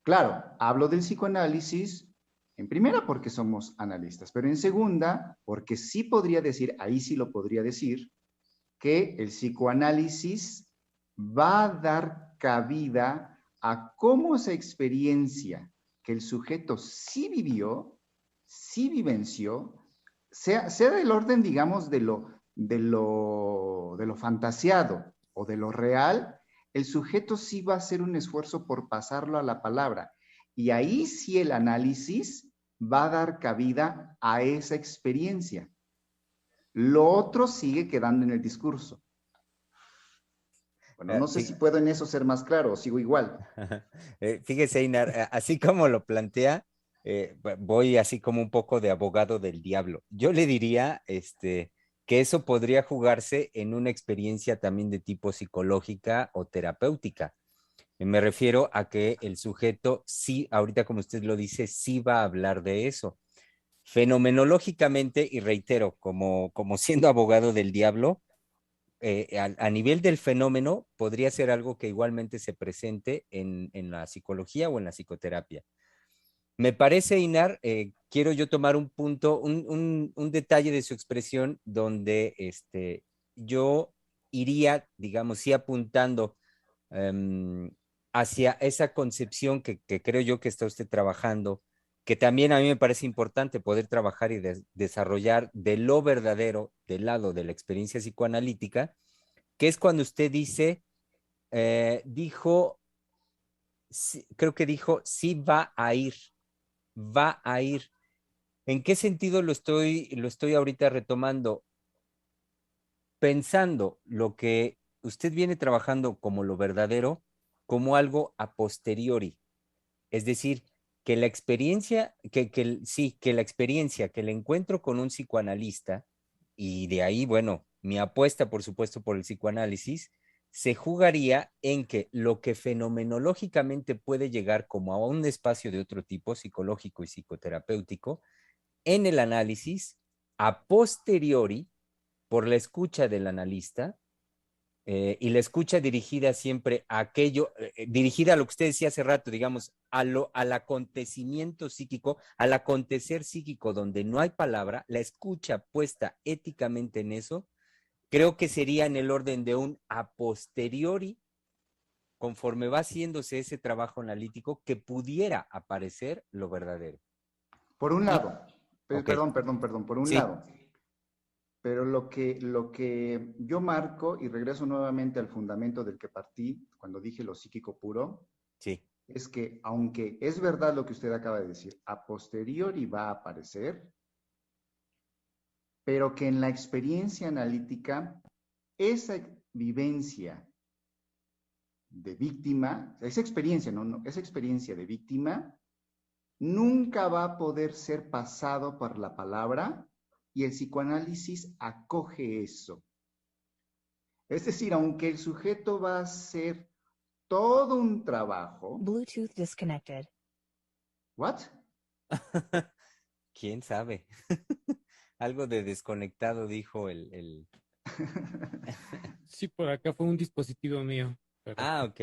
S4: Claro, hablo del psicoanálisis en primera porque somos analistas, pero en segunda porque sí podría decir, ahí sí lo podría decir, que el psicoanálisis va a dar cabida a cómo esa experiencia que el sujeto sí vivió, sí vivenció, sea del orden, digamos, de lo fantaseado o de lo real, el sujeto sí va a hacer un esfuerzo por pasarlo a la palabra. Y ahí sí el análisis va a dar cabida a esa experiencia. Lo otro sigue quedando en el discurso. Bueno, no sé si puedo en eso ser más claro, o sigo igual.
S2: Fíjese, Inar, así como lo plantea, voy así como un poco de abogado del diablo. Yo le diría, que eso podría jugarse en una experiencia también de tipo psicológica o terapéutica. Me refiero a que el sujeto sí, ahorita como usted lo dice, sí va a hablar de eso. Fenomenológicamente, y reitero, como siendo abogado del diablo, a nivel del fenómeno, podría ser algo que igualmente se presente en la psicología o en la psicoterapia. Me parece, Inar, quiero yo tomar un punto, un detalle de su expresión donde yo iría, digamos, sí apuntando um, hacia esa concepción que creo yo que está usted trabajando, que también a mí me parece importante poder trabajar y desarrollar de lo verdadero del lado de la experiencia psicoanalítica, que es cuando usted dice, dijo, sí, creo que dijo, sí va a ir, va a ir. ¿En qué sentido lo estoy ahorita retomando? Pensando lo que usted viene trabajando como lo verdadero, como algo a posteriori. Es decir, que la experiencia, sí, que la experiencia, que el encuentro con un psicoanalista, y de ahí, bueno, mi apuesta, por supuesto, por el psicoanálisis, se jugaría en que lo que fenomenológicamente puede llegar como a un espacio de otro tipo, psicológico y psicoterapéutico, en el análisis, a posteriori, por la escucha del analista, y la escucha dirigida siempre a aquello, dirigida a lo que usted decía hace rato, digamos, al acontecimiento psíquico, al acontecer psíquico donde no hay palabra, la escucha puesta éticamente en eso, creo que sería en el orden de un a posteriori, conforme va haciéndose ese trabajo analítico, que pudiera aparecer lo verdadero.
S4: Por un
S2: Y,
S4: lado,
S2: ok,
S4: perdón, por un
S2: sí,
S4: lado, pero lo que yo marco, y regreso nuevamente al fundamento del que partí cuando dije lo psíquico puro,
S2: sí.
S4: es que aunque es verdad lo que usted acaba de decir, a posteriori va a aparecer, pero que en la experiencia analítica, esa vivencia de víctima, esa experiencia, esa experiencia de víctima, nunca va a poder ser pasado por la palabra y el psicoanálisis acoge eso. Es decir, aunque el sujeto va a hacer todo un trabajo.
S5: Bluetooth disconnected.
S4: ¿What?
S2: ¿Quién sabe? Algo de desconectado dijo
S3: Sí, por acá fue un dispositivo mío. Pero
S2: Ah, ok.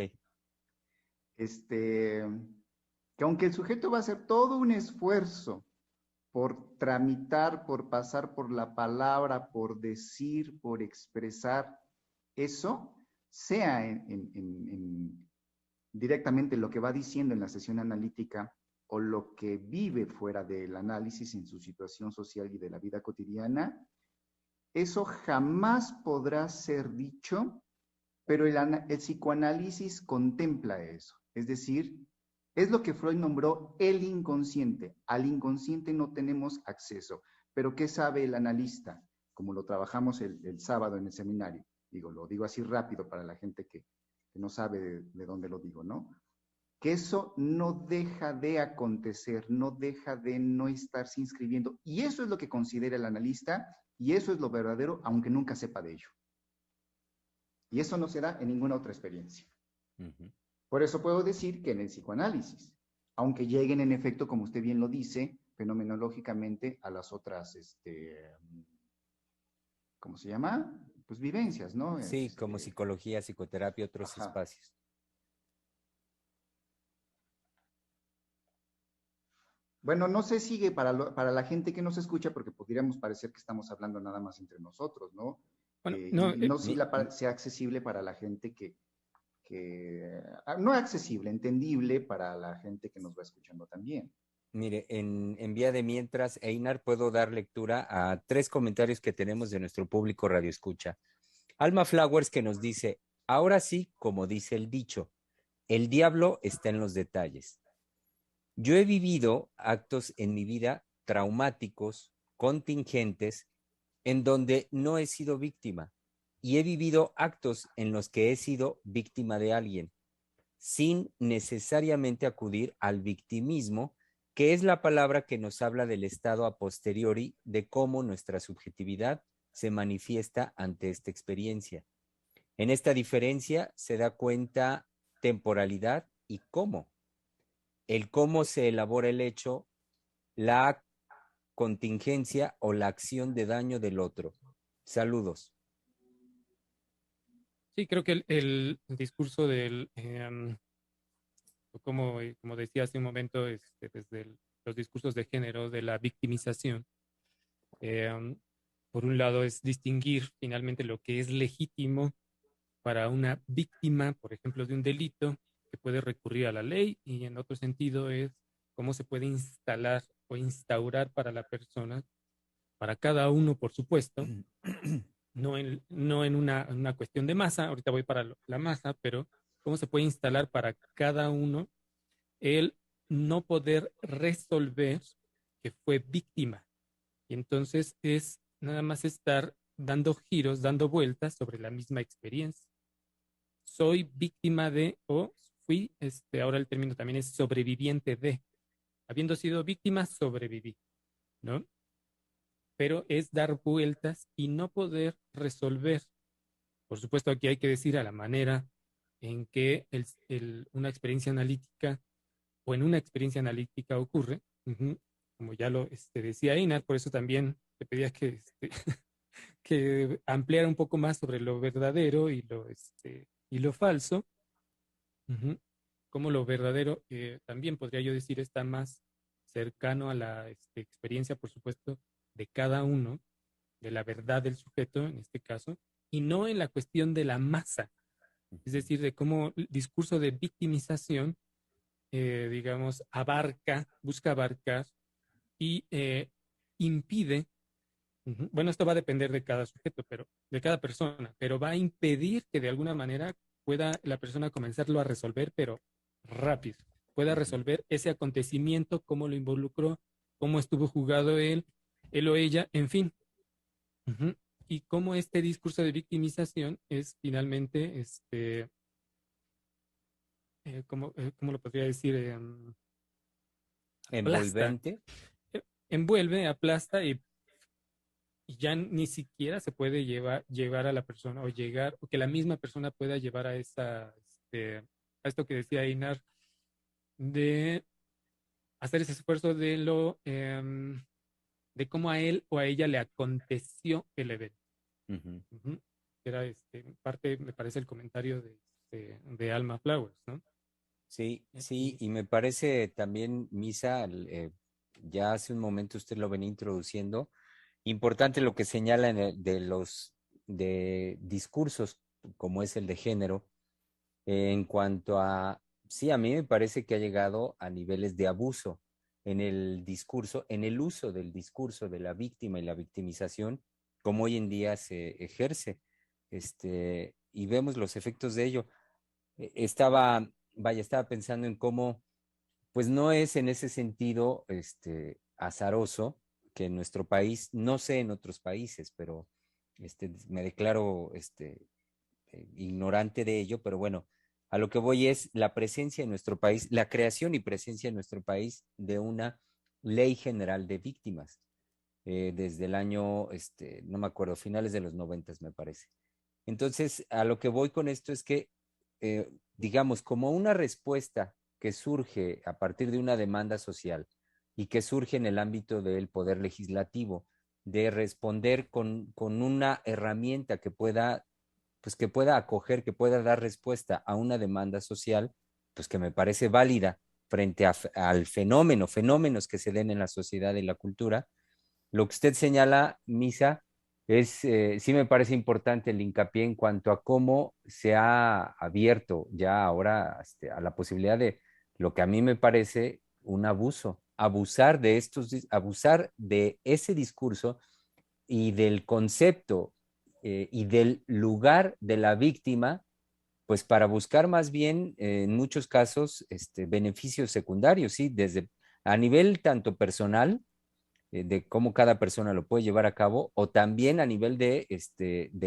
S4: Que aunque el sujeto va a hacer todo un esfuerzo por tramitar, por pasar por la palabra, por decir, por expresar eso, sea directamente lo que va diciendo en la sesión analítica o lo que vive fuera del análisis en su situación social y de la vida cotidiana, eso jamás podrá ser dicho, pero el psicoanálisis contempla eso. Es decir, es lo que Freud nombró el inconsciente. Al inconsciente no tenemos acceso. Pero ¿qué sabe el analista? Como lo trabajamos el sábado en el seminario. Lo digo así rápido para la gente que no sabe de dónde lo digo, ¿no? Que eso no deja de acontecer, no deja de no estarse inscribiendo. Y eso es lo que considera el analista y eso es lo verdadero, aunque nunca sepa de ello. Y eso no se da en ninguna otra experiencia.
S2: Uh-huh.
S4: Por eso puedo decir que en el psicoanálisis, aunque lleguen en efecto, como usted bien lo dice, fenomenológicamente a las otras, ¿cómo se llama? Pues vivencias, ¿no?
S2: Sí, como psicología, psicoterapia, otros
S4: Ajá.
S2: espacios.
S4: Bueno, no se sigue para la gente que nos escucha, porque podríamos parecer que estamos hablando nada más entre nosotros, ¿no?
S3: bueno,
S4: Y
S3: no,
S4: no si sea accesible para la gente no accesible, entendible para la gente que nos va escuchando también.
S2: Mire, en vía de mientras, Einar, puedo dar lectura a 3 comentarios que tenemos de nuestro público Radio Escucha. Alma Flowers que nos dice, ahora sí, como dice el dicho, el diablo está en los detalles. Yo he vivido actos en mi vida traumáticos, contingentes, en donde no he sido víctima y he vivido actos en los que he sido víctima de alguien, sin necesariamente acudir al victimismo, que es la palabra que nos habla del estado a posteriori de cómo nuestra subjetividad se manifiesta ante esta experiencia. En esta diferencia se da cuenta temporalidad y cómo. El cómo se elabora el hecho, la contingencia o la acción de daño del otro. Saludos.
S3: sí, creo que el discurso del, como decía hace un momento, desde los discursos de género, de la victimización, por un lado es distinguir finalmente lo que es legítimo para una víctima, por ejemplo, de un delito, que puede recurrir a la ley, y en otro sentido es cómo se puede instalar o instaurar para la persona, para cada uno, por supuesto, no en una cuestión de masa, ahorita voy para la masa, pero cómo se puede instalar para cada uno el no poder resolver que fue víctima. Y entonces es nada más estar dando giros, dando vueltas sobre la misma experiencia. Soy víctima de, o fui, ahora el término también es sobreviviente de. Habiendo sido víctima, sobreviví, ¿no? Pero es dar vueltas y no poder resolver Por supuesto, aquí hay que decir a la manera en que una experiencia analítica o en una experiencia analítica ocurre, como ya lo decía Einar, por eso también te pedía que, que ampliara un poco más sobre lo verdadero y lo falso. Como lo verdadero también podría yo decir está más cercano a la experiencia, por supuesto, de cada uno, de la verdad del sujeto en este caso, y no en la cuestión de la masa, es decir, de cómo el discurso de victimización, digamos, busca abarcar y impide, bueno, esto va a depender de cada sujeto, pero de cada persona, pero va a impedir que de alguna manera pueda la persona comenzarlo a resolver, pero rápido, pueda resolver ese acontecimiento, cómo lo involucró, cómo estuvo jugado él o ella, en fin. Y cómo este discurso de victimización es finalmente, ¿cómo lo podría decir? Aplasta,
S2: Envolvente.
S3: envuelve, aplasta y ya ni siquiera se puede llevar a la persona o que la misma persona pueda llevar a a esto que decía Einar, de hacer ese esfuerzo de cómo a él o a ella le aconteció el evento. Era en parte, me parece, el comentario de Alma Flowers, ¿no?
S2: Sí, sí, y me parece también, Misa, ya hace un momento usted lo venía introduciendo, importante lo que señala de los de discursos como es el de género, en cuanto a, sí, a mí me parece que ha llegado a niveles de abuso en el discurso, en el uso del discurso de la víctima y la victimización, como hoy en día se ejerce, y vemos los efectos de ello. Estaba pensando en cómo, pues no es en ese sentido, azaroso que en nuestro país, no sé en otros países, pero me declaro, ignorante de ello, pero bueno, a lo que voy es la presencia en nuestro país, la creación y presencia en nuestro país de una ley general de víctimas, desde el año, no me acuerdo, finales de los 90 me parece. Entonces, a lo que voy con esto es que, digamos, como una respuesta que surge a partir de una demanda social y que surge en el ámbito del poder legislativo, de responder con una herramienta que pueda, pues que pueda acoger, que pueda dar respuesta a una demanda social, pues que me parece válida frente al fenómenos que se den en la sociedad y la cultura. Lo que usted señala, Misa, sí me parece importante el hincapié en cuanto a cómo se ha abierto ya ahora a la posibilidad de lo que a mí me parece un abuso, abusar de ese discurso y del concepto y del lugar de la víctima, pues para buscar más bien, en muchos casos, beneficios secundarios, ¿sí? Desde a nivel tanto personal, de cómo cada persona lo puede llevar a cabo, o también a nivel de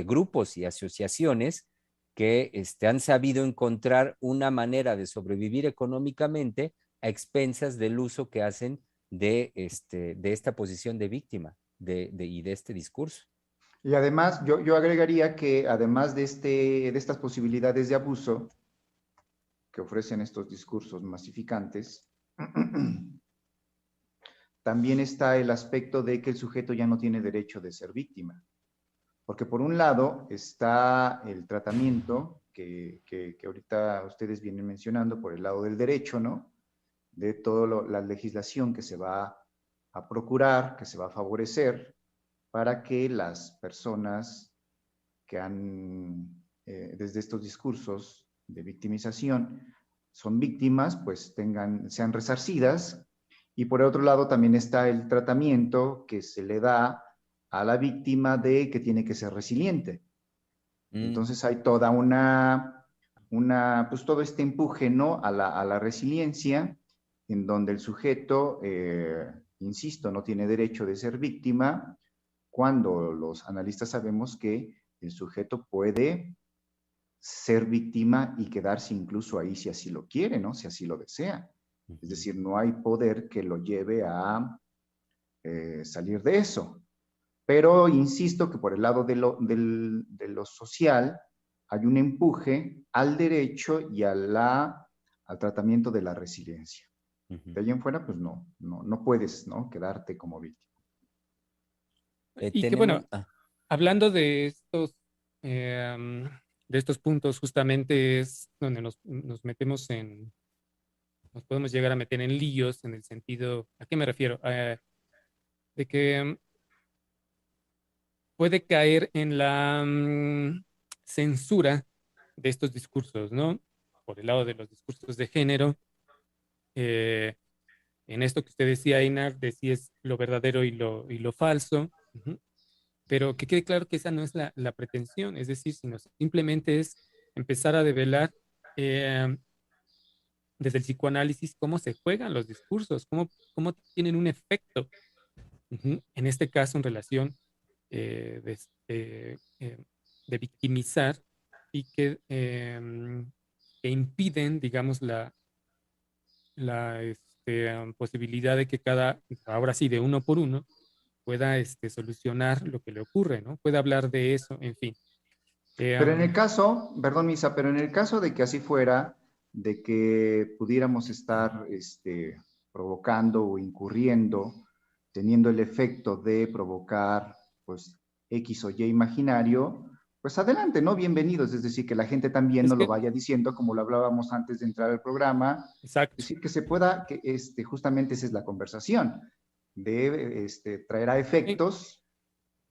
S2: grupos y asociaciones que han sabido encontrar una manera de sobrevivir económicamente a expensas del uso que hacen de esta posición de víctima y de este discurso.
S4: Y además, yo agregaría que además de estas posibilidades de abuso que ofrecen estos discursos masificantes, también está el aspecto de que el sujeto ya no tiene derecho de ser víctima. Porque por un lado está el tratamiento que ahorita ustedes vienen mencionando por el lado del derecho, ¿no? De toda la legislación que se va a procurar, que se va a favorecer para que las personas que han, desde estos discursos de victimización, son víctimas, pues sean resarcidas. Y por otro lado también está el tratamiento que se le da a la víctima de que tiene que ser resiliente. Entonces hay toda pues todo este empuje, ¿no? A la resiliencia, en donde el sujeto, insisto, no tiene derecho de ser víctima, cuando los analistas sabemos que el sujeto puede ser víctima y quedarse incluso ahí si así lo quiere, ¿no? Si así lo desea. Es decir, no hay poder que lo lleve a salir de eso. Pero insisto que por el lado de lo social, hay un empuje al derecho y al tratamiento de la resiliencia. De ahí en fuera, pues no puedes, ¿no? Quedarte como víctima.
S3: Y que bueno,
S2: Tenemos,
S3: hablando de estos puntos, justamente es donde nos metemos nos podemos llegar a meter en líos en el sentido, ¿a qué me refiero? De que puede caer en la censura de estos discursos, ¿no? Por el lado de los discursos de género, eh, en esto que usted decía, Einar, de si es lo verdadero y lo falso, ujú, pero que quede claro que esa no es la pretensión, es decir, sino simplemente es empezar a develar eh, desde el psicoanálisis cómo se juegan los discursos, cómo tienen un efecto, ujú, en este caso en relación de victimizar y que impiden, digamos, la posibilidad de que ahora sí, de uno por uno, pueda solucionar lo que le ocurre, ¿no? Pueda hablar de eso, en fin.
S4: Pero en el
S3: Um,
S4: caso, perdón, Misa, pero en el caso de que así fuera, de que pudiéramos estar provocando o incurriendo, teniendo el efecto de provocar, pues, X o Y imaginario, pues adelante, ¿no? Bienvenidos, es decir, que la gente también
S3: es
S4: no lo
S3: que,
S4: vaya diciendo, como lo hablábamos antes de entrar al programa, es
S3: exacto.
S4: decir, que se pueda, que justamente esa es la conversación, de traer a efectos.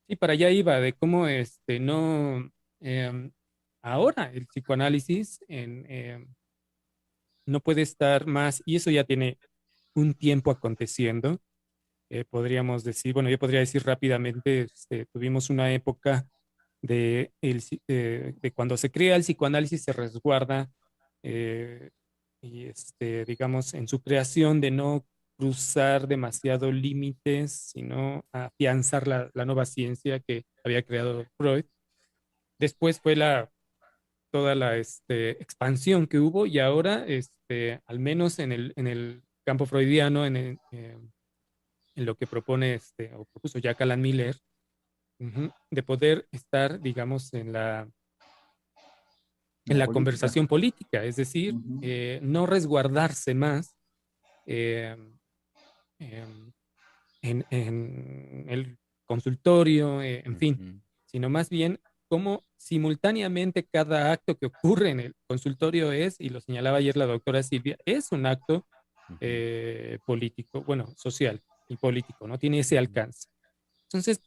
S3: Sí, para allá iba, de cómo no, em, ahora el psicoanálisis no puede estar más, y eso ya tiene un tiempo aconteciendo, podríamos decir, bueno, yo podría decir rápidamente, tuvimos una época de cuando se crea el psicoanálisis, se resguarda, eh, y digamos, en su creación de no cruzar demasiado límites, sino afianzar la nueva ciencia que había creado Freud. Después fue toda la expansión que hubo y ahora, al menos en el campo freudiano, en lo que propone o propuso Jack Alan Miller, ujú, de poder estar, digamos,
S4: En
S3: en
S4: la
S3: la
S4: política.
S3: conversación política, es decir,
S4: Ujú.
S3: no resguardarse más eh, em, en el consultorio, en fin,
S2: ujú,
S3: sino más bien cómo simultáneamente cada acto que ocurre en el consultorio es, y lo señalaba ayer la doctora Silvia, es un acto
S2: ujú,
S3: político, bueno, social y político, ¿no? Tiene ese
S2: ujú.
S3: alcance. Entonces,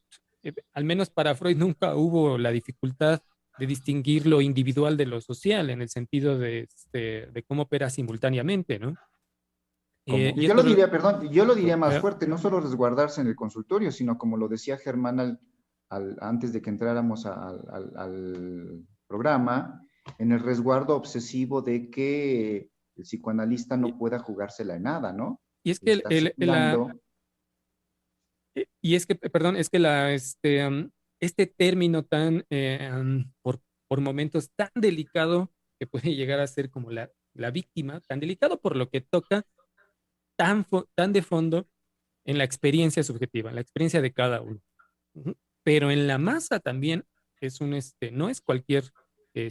S3: al menos para Freud nunca hubo la dificultad de distinguir lo individual de lo social en el sentido de cómo opera simultáneamente, ¿no?
S4: Como, y
S3: Y
S4: yo
S3: esto,
S4: lo diría, perdón, yo lo diría más
S3: eh,
S4: fuerte, no solo resguardarse en el consultorio, sino como lo decía Germán antes de que entráramos al programa, en el resguardo obsesivo de que el psicoanalista
S3: y,
S4: no pueda jugársela en nada, ¿no?
S3: y es que
S4: Estarse cuidando.
S3: y es que, perdón, es que este término tan, por momentos tan delicado que puede llegar a ser como la víctima, tan delicado por lo que toca, tan de fondo en la experiencia subjetiva, en la experiencia de cada uno. Ujú. Pero en la masa también no es cualquier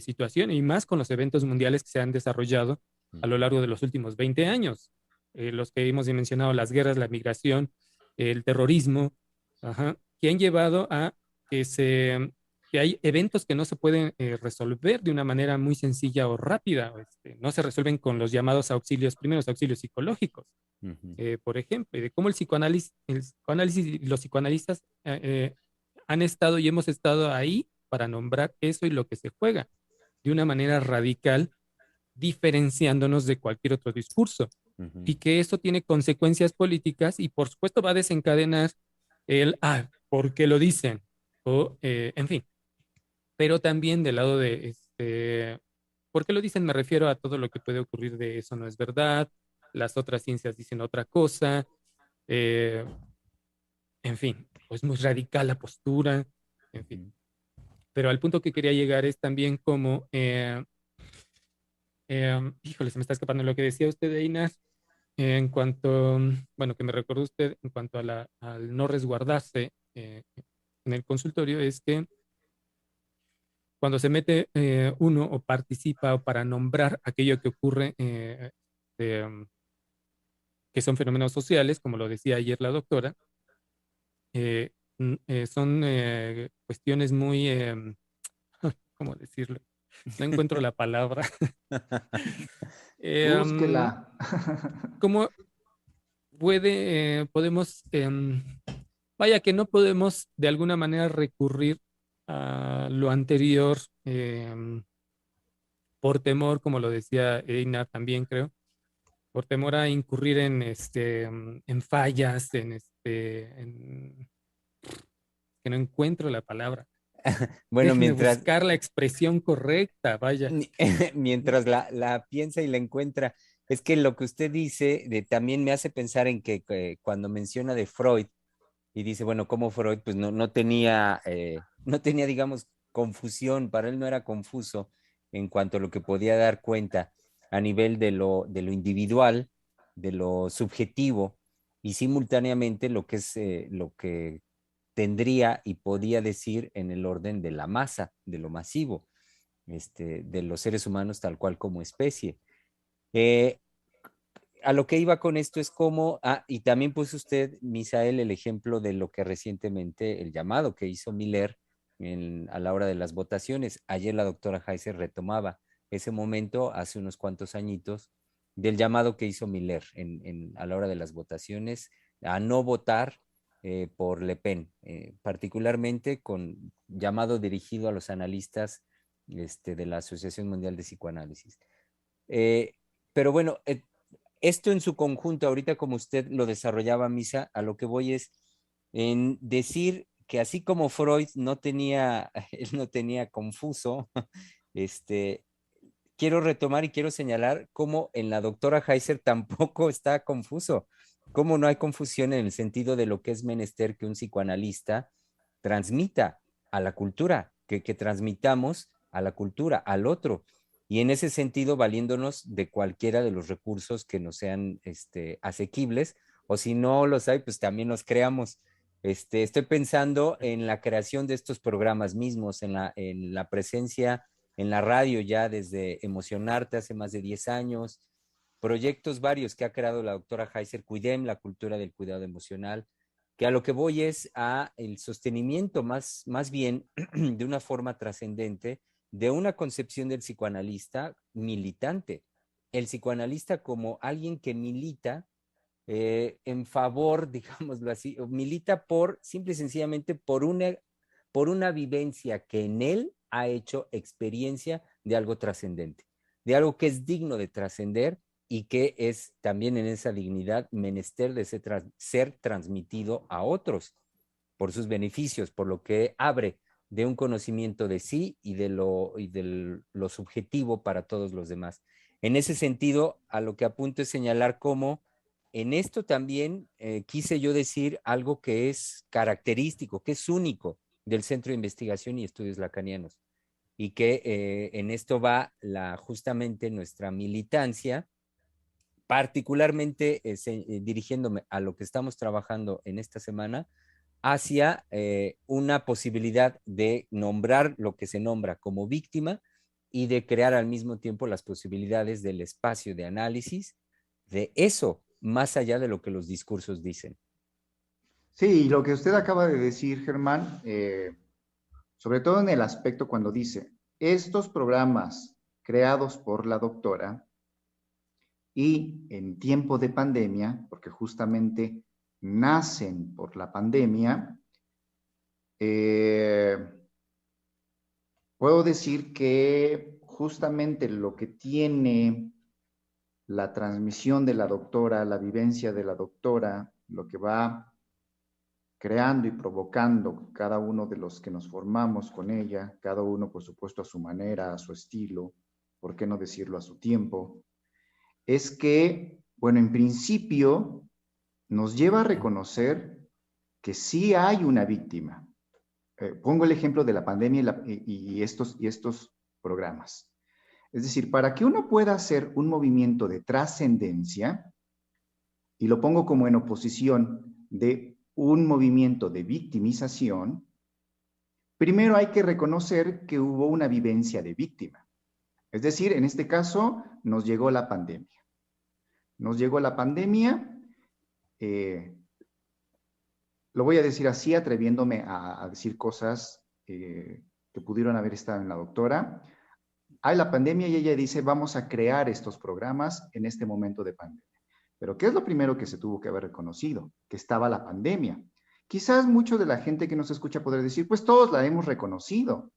S3: situación, y más con los eventos mundiales que se han desarrollado a lo largo de los últimos 20 años. Los que hemos mencionado, las guerras, la migración, el terrorismo, ajá, que han llevado a que, que hay eventos que no se pueden resolver de una manera muy sencilla o rápida. No se resuelven con los llamados primeros auxilios psicológicos,
S2: Ujú.
S3: por ejemplo, y de cómo el psicoanálisis y los psicoanalistas han estado y hemos estado ahí para nombrar eso y lo que se juega de una manera radical, diferenciándonos de cualquier otro discurso.
S2: Ujú.
S3: Y que eso tiene consecuencias políticas y por supuesto va a desencadenar ¿por qué lo dicen? O, en fin, pero también del lado de, ¿por qué lo dicen? Me refiero a todo lo que puede ocurrir de eso no es verdad, las otras ciencias dicen otra cosa, eh, en fin, pues muy radical la postura, en fin.
S2: Ujú.
S3: Pero al punto que quería llegar es también como, híjole, se me está escapando lo que decía usted, Einar, en cuanto, bueno, que me recordó usted en cuanto a al no resguardarse en el consultorio, es que cuando se mete uno o participa o para nombrar aquello que ocurre, que son fenómenos sociales, como lo decía ayer la doctora, son cuestiones muy, ¿cómo decirlo? No encuentro la palabra.
S4: Búsquela.
S3: ¿Cómo podemos, vaya que no podemos de alguna manera recurrir a lo anterior por temor, como lo decía Einar también creo, por temor a incurrir en fallas, que no encuentro la palabra.
S2: Bueno,
S3: Déjeme
S2: mientras,
S3: buscar la expresión correcta, vaya.
S2: mientras la piensa y la encuentra, es que lo que usted dice también me hace pensar en que cuando menciona de Freud y dice, bueno, como Freud pues no tenía, no tenía, digamos, confusión, para él no era confuso en cuanto a lo que podía dar cuenta a nivel de lo individual, de lo subjetivo y simultáneamente lo que es lo que tendría y podía decir en el orden de la masa, de lo masivo, de los seres humanos tal cual como especie. Eh, a lo que iba con esto es como, y también puso usted, Misael, el ejemplo de lo que recientemente, el llamado que hizo Miller a la hora de las votaciones. Ayer la doctora Heiser retomaba ese momento hace unos cuantos añitos del llamado que hizo Miller a la hora de las votaciones a no votar por Le Pen, particularmente con llamado dirigido a los analistas de la Asociación Mundial de Psicoanálisis. Pero bueno, esto en su conjunto, ahorita como usted lo desarrollaba, Misa, a lo que voy es en decir que así como Freud no tenía, él no tenía confuso, quiero retomar y quiero señalar cómo en la doctora Heiser tampoco está confuso, cómo no hay confusión en el sentido de lo que es menester que un psicoanalista transmita a la cultura, que transmitamos a la cultura, al otro. Y en ese sentido, valiéndonos de cualquiera de los recursos que nos sean asequibles, o si no los hay, pues también los creamos. Estoy pensando en la creación de estos programas mismos, en la presencia en la radio ya desde Emocionarte hace más de 10 años, proyectos varios que ha creado la doctora Heiser, Cuidem, la cultura del cuidado emocional, que a lo que voy es a el sostenimiento más bien de una forma trascendente de una concepción del psicoanalista militante. El psicoanalista como alguien que milita en favor, digámoslo así, milita simple y sencillamente por una vivencia que en él ha hecho experiencia de algo trascendente, de algo que es digno de trascender y que es también en esa dignidad menester de ser transmitido a otros por sus beneficios, por lo que abre de un conocimiento de sí y de lo subjetivo para todos los demás. En ese sentido, a lo que apunto es señalar cómo en esto también quise yo decir algo que es característico, que es único del Centro de Investigación y Estudios Lacanianos, y que en esto va justamente nuestra militancia, particularmente dirigiéndome a lo que estamos trabajando en esta semana, hacia una posibilidad de nombrar lo que se nombra como víctima y de crear al mismo tiempo las posibilidades del espacio de análisis de eso, más allá de lo que los discursos dicen.
S4: Sí, lo que usted acaba de decir, Germán, sobre todo en el aspecto cuando dice, estos programas creados por la doctora y en tiempo de pandemia, porque justamente nacen por la pandemia, puedo decir que justamente lo que tiene la transmisión de la doctora, la vivencia de la doctora, lo que va creando y provocando cada uno de los que nos formamos con ella, cada uno por supuesto a su manera, a su estilo, por qué no decirlo a su tiempo, es que, bueno, en principio nos lleva a reconocer que sí hay una víctima. Pongo el ejemplo de la pandemia y estos programas. Es decir, para que uno pueda hacer un movimiento de trascendencia, y lo pongo como en oposición de un movimiento de victimización, Primero hay que reconocer que hubo una vivencia de víctima. Es decir, en este caso nos llegó la pandemia. Nos llegó la pandemia, lo voy a decir así, atreviéndome a decir cosas que pudieron haber estado en la doctora. Hay la pandemia y ella dice, vamos a crear estos programas en este momento de pandemia. Pero ¿qué es lo primero que se tuvo que haber reconocido? Que estaba la pandemia. Quizás mucho de la gente que nos escucha podrá decir, pues todos la hemos reconocido,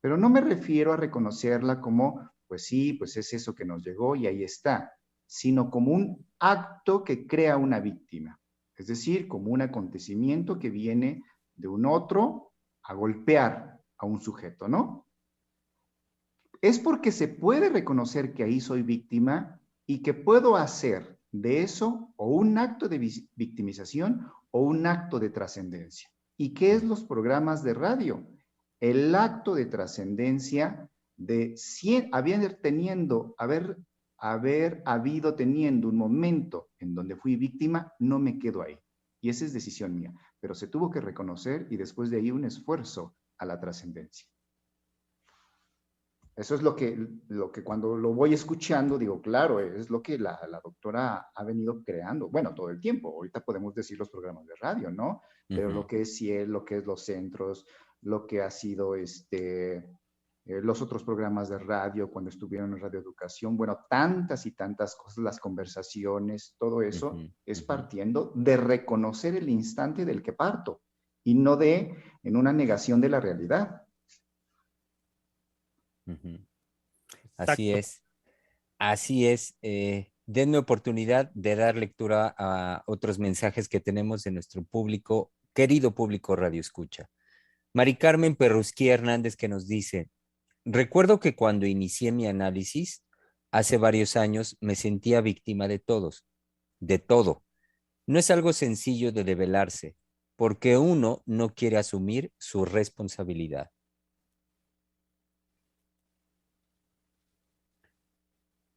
S4: pero no me refiero a reconocerla como, pues sí, pues es eso que nos llegó y ahí está, sino como un acto que crea una víctima, es decir, como un acontecimiento que viene de un otro a golpear a un sujeto, ¿no? Es porque se puede reconocer que ahí soy víctima y que puedo hacer de eso o un acto de victimización o un acto de trascendencia. ¿Y qué es los programas de radio? El acto de trascendencia de haber habido teniendo un momento en donde fui víctima, no me quedo ahí. Y esa es decisión mía. Pero se tuvo que reconocer y después de ahí un esfuerzo a la trascendencia. Eso es lo que cuando lo voy escuchando, digo, claro, es lo que la doctora ha venido creando, bueno, todo el tiempo. Ahorita podemos decir los programas de radio, ¿no? Pero lo que es CIEL, lo que es los centros, lo que ha sido los otros programas de radio, cuando estuvieron en Radio Educación, bueno, tantas y tantas cosas, las conversaciones, todo eso es partiendo de reconocer el instante del que parto y no en una negación de la realidad.
S2: Así es, así es. Denme oportunidad de dar lectura a otros mensajes que tenemos de nuestro público, querido público Radio Escucha. Mari Carmen Perrusquía Hernández que nos dice, recuerdo que cuando inicié mi análisis, hace varios años, me sentía víctima de todos, de todo. No es algo sencillo de develarse, porque uno no quiere asumir su responsabilidad.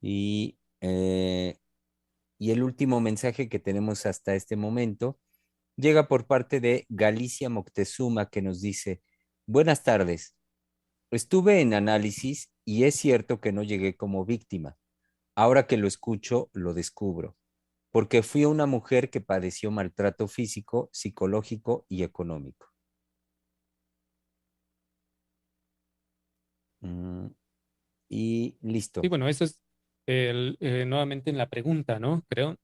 S2: Y el último mensaje que tenemos hasta este momento llega por parte de Galicia Moctezuma que nos dice, buenas tardes, estuve en análisis y es cierto que no llegué como víctima. Ahora que lo escucho, lo descubro, porque fui una mujer que padeció maltrato físico, psicológico y económico. Y listo.
S3: Sí, bueno, eso es nuevamente en la pregunta, ¿no? Creo,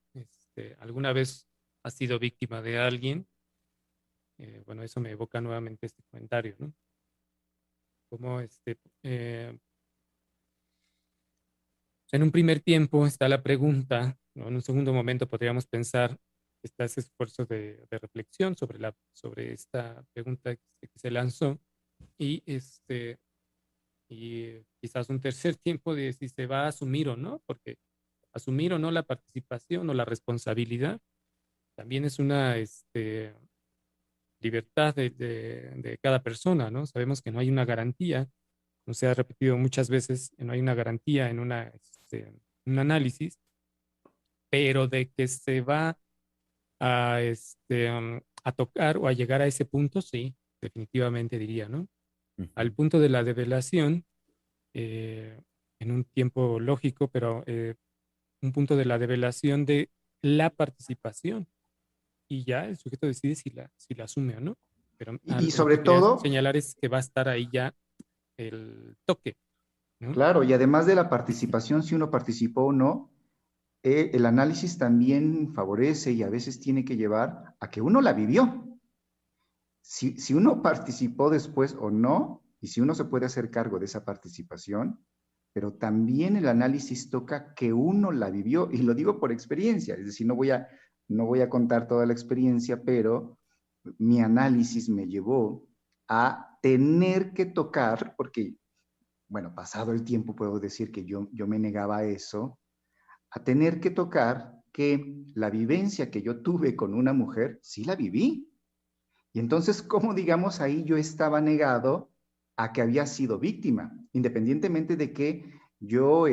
S3: ¿alguna vez has sido víctima de alguien? Bueno, eso me evoca nuevamente este comentario, ¿no? Como en un primer tiempo está la pregunta, ¿no? En un segundo momento podríamos pensar, está ese esfuerzo de reflexión sobre esta pregunta que se lanzó y y quizás un tercer tiempo de si se va a asumir o no, porque asumir o no la participación o la responsabilidad también es una libertad de cada persona, ¿no? Sabemos que no hay una garantía, como se ha repetido muchas veces, no hay una garantía en un análisis, pero de que se va a, a tocar o a llegar a ese punto, sí, definitivamente diría, ¿no? Al punto de la develación, en un tiempo lógico, pero un punto de la develación de la participación. Y ya el sujeto decide si la asume o no. Pero
S4: Y
S3: lo
S4: sobre
S3: que quería
S4: todo,
S3: señalar es que va a estar ahí ya el toque, ¿no?
S4: claro, y además de la participación, si uno participó o no, el análisis también favorece y a veces tiene que llevar a que uno la vivió. Si uno participó después o no, y si uno se puede hacer cargo de esa participación, pero también el análisis toca que uno la vivió, y lo digo por experiencia, es decir, no voy a contar toda la experiencia, pero mi análisis me llevó a tener que tocar, porque, bueno, pasado el tiempo puedo decir que yo me negaba a eso, a tener que tocar que la vivencia que yo tuve con una mujer, sí la viví. Y entonces, ¿cómo digamos ahí yo estaba negado a que había sido víctima? Independientemente de que yo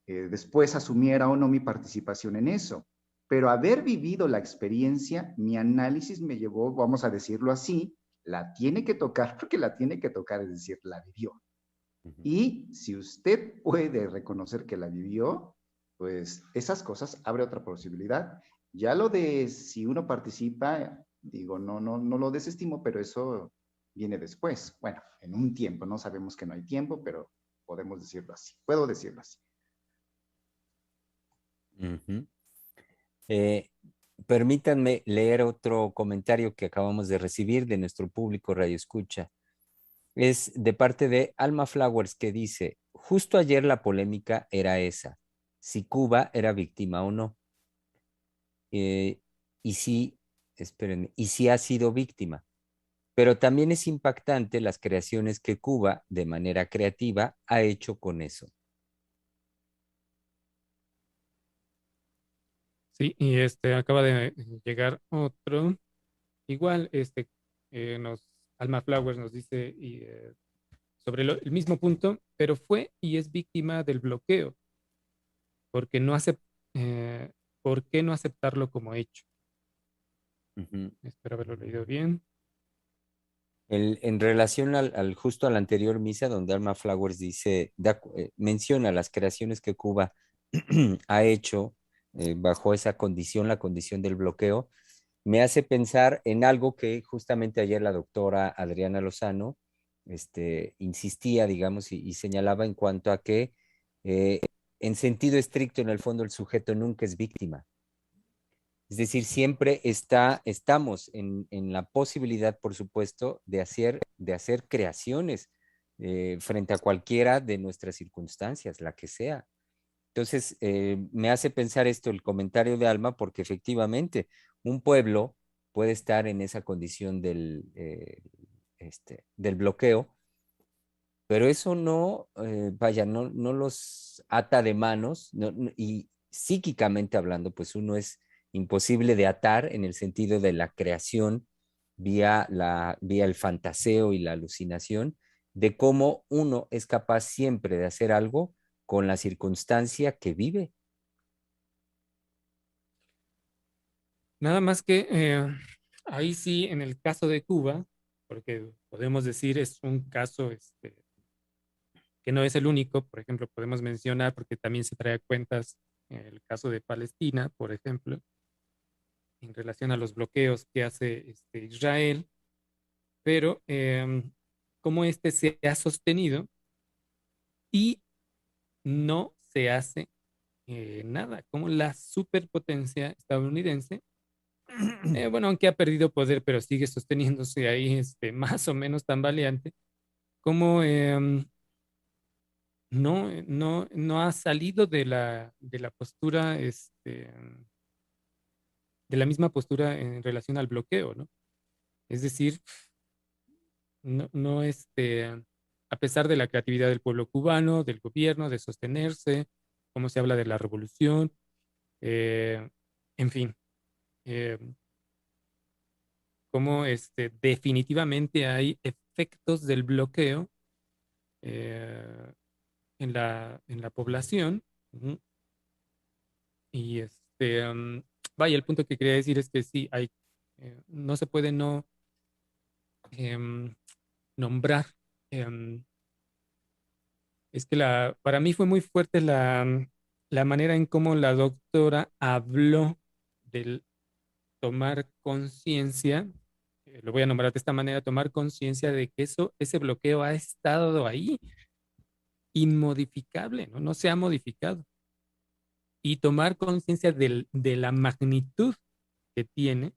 S4: después asumiera o no mi participación en eso. Pero haber vivido la experiencia, mi análisis me llevó, vamos a decirlo así, la tiene que tocar porque la tiene que tocar, es decir, la vivió.
S2: Ujú.
S4: Y si usted puede reconocer que la vivió, pues esas cosas abre otra posibilidad. Ya lo de si uno participa, digo, no lo desestimo, pero eso viene después. Bueno, en un tiempo, no sabemos que no hay tiempo, pero podemos decirlo así. Puedo decirlo así.
S2: Ujú. Eh, Permítanme leer otro comentario que acabamos de recibir de nuestro público Radio Escucha. Es de parte de Alma Flowers, que dice, justo ayer la polémica era esa, si Cuba era víctima o no. Eh, y si, espérenme, y si ha sido víctima. Pero también es impactante las creaciones que Cuba, de manera creativa, ha hecho con eso.
S3: Sí, y acaba de llegar otro. Igual, Alma Flowers nos dice sobre el mismo punto, pero fue y es víctima del bloqueo, porque eh, ¿por qué no aceptarlo como hecho?
S2: Ujú.
S3: Espero haberlo leído bien.
S2: En relación justo a la anterior misa, donde Alma Flowers dice, menciona las creaciones que Cuba ha hecho bajo esa condición, la condición del bloqueo, me hace pensar en algo que justamente ayer la doctora Adriana Lozano insistía, digamos, y señalaba en cuanto a que eh, en sentido estricto, en el fondo, el sujeto nunca es víctima. Es decir, siempre estamos en la posibilidad, por supuesto, de hacer creaciones frente a cualquiera de nuestras circunstancias, la que sea. Entonces, me hace pensar esto el comentario de Alma, porque efectivamente un pueblo puede estar en esa condición del bloqueo, pero eso no, vaya, no los ata de manos, y psíquicamente hablando, pues uno es imposible de atar en el sentido de la creación vía el fantaseo y la alucinación, de cómo uno es capaz siempre de hacer algo con la circunstancia que vive.
S3: Nada más que ahí sí, en el caso de Cuba, porque podemos decir es un caso que no es el único, por ejemplo, podemos mencionar, porque también se trae a cuentas el caso de Palestina, por ejemplo, en relación a los bloqueos que hace Israel, pero cómo se ha sostenido y no se hace nada, como la superpotencia estadounidense, bueno, aunque ha perdido poder, pero sigue sosteniéndose ahí más o menos tan valiente, como no ha salido de la postura, de la misma postura en relación al bloqueo, ¿no? Es decir, no a pesar de la creatividad del pueblo cubano, del gobierno, de sostenerse, cómo se habla de la revolución, eh, en fin, eh, cómo definitivamente hay efectos del bloqueo eh, en la población. Ujú. Y vaya, el punto que quería decir es que sí, no se puede no em, nombrar. em, es que para mí fue muy fuerte la manera en cómo la doctora habló del tomar conciencia, lo voy a nombrar de esta manera, tomar conciencia de que ese bloqueo ha estado ahí, inmodificable, ¿no? No se ha modificado. Y tomar conciencia de la magnitud que tiene,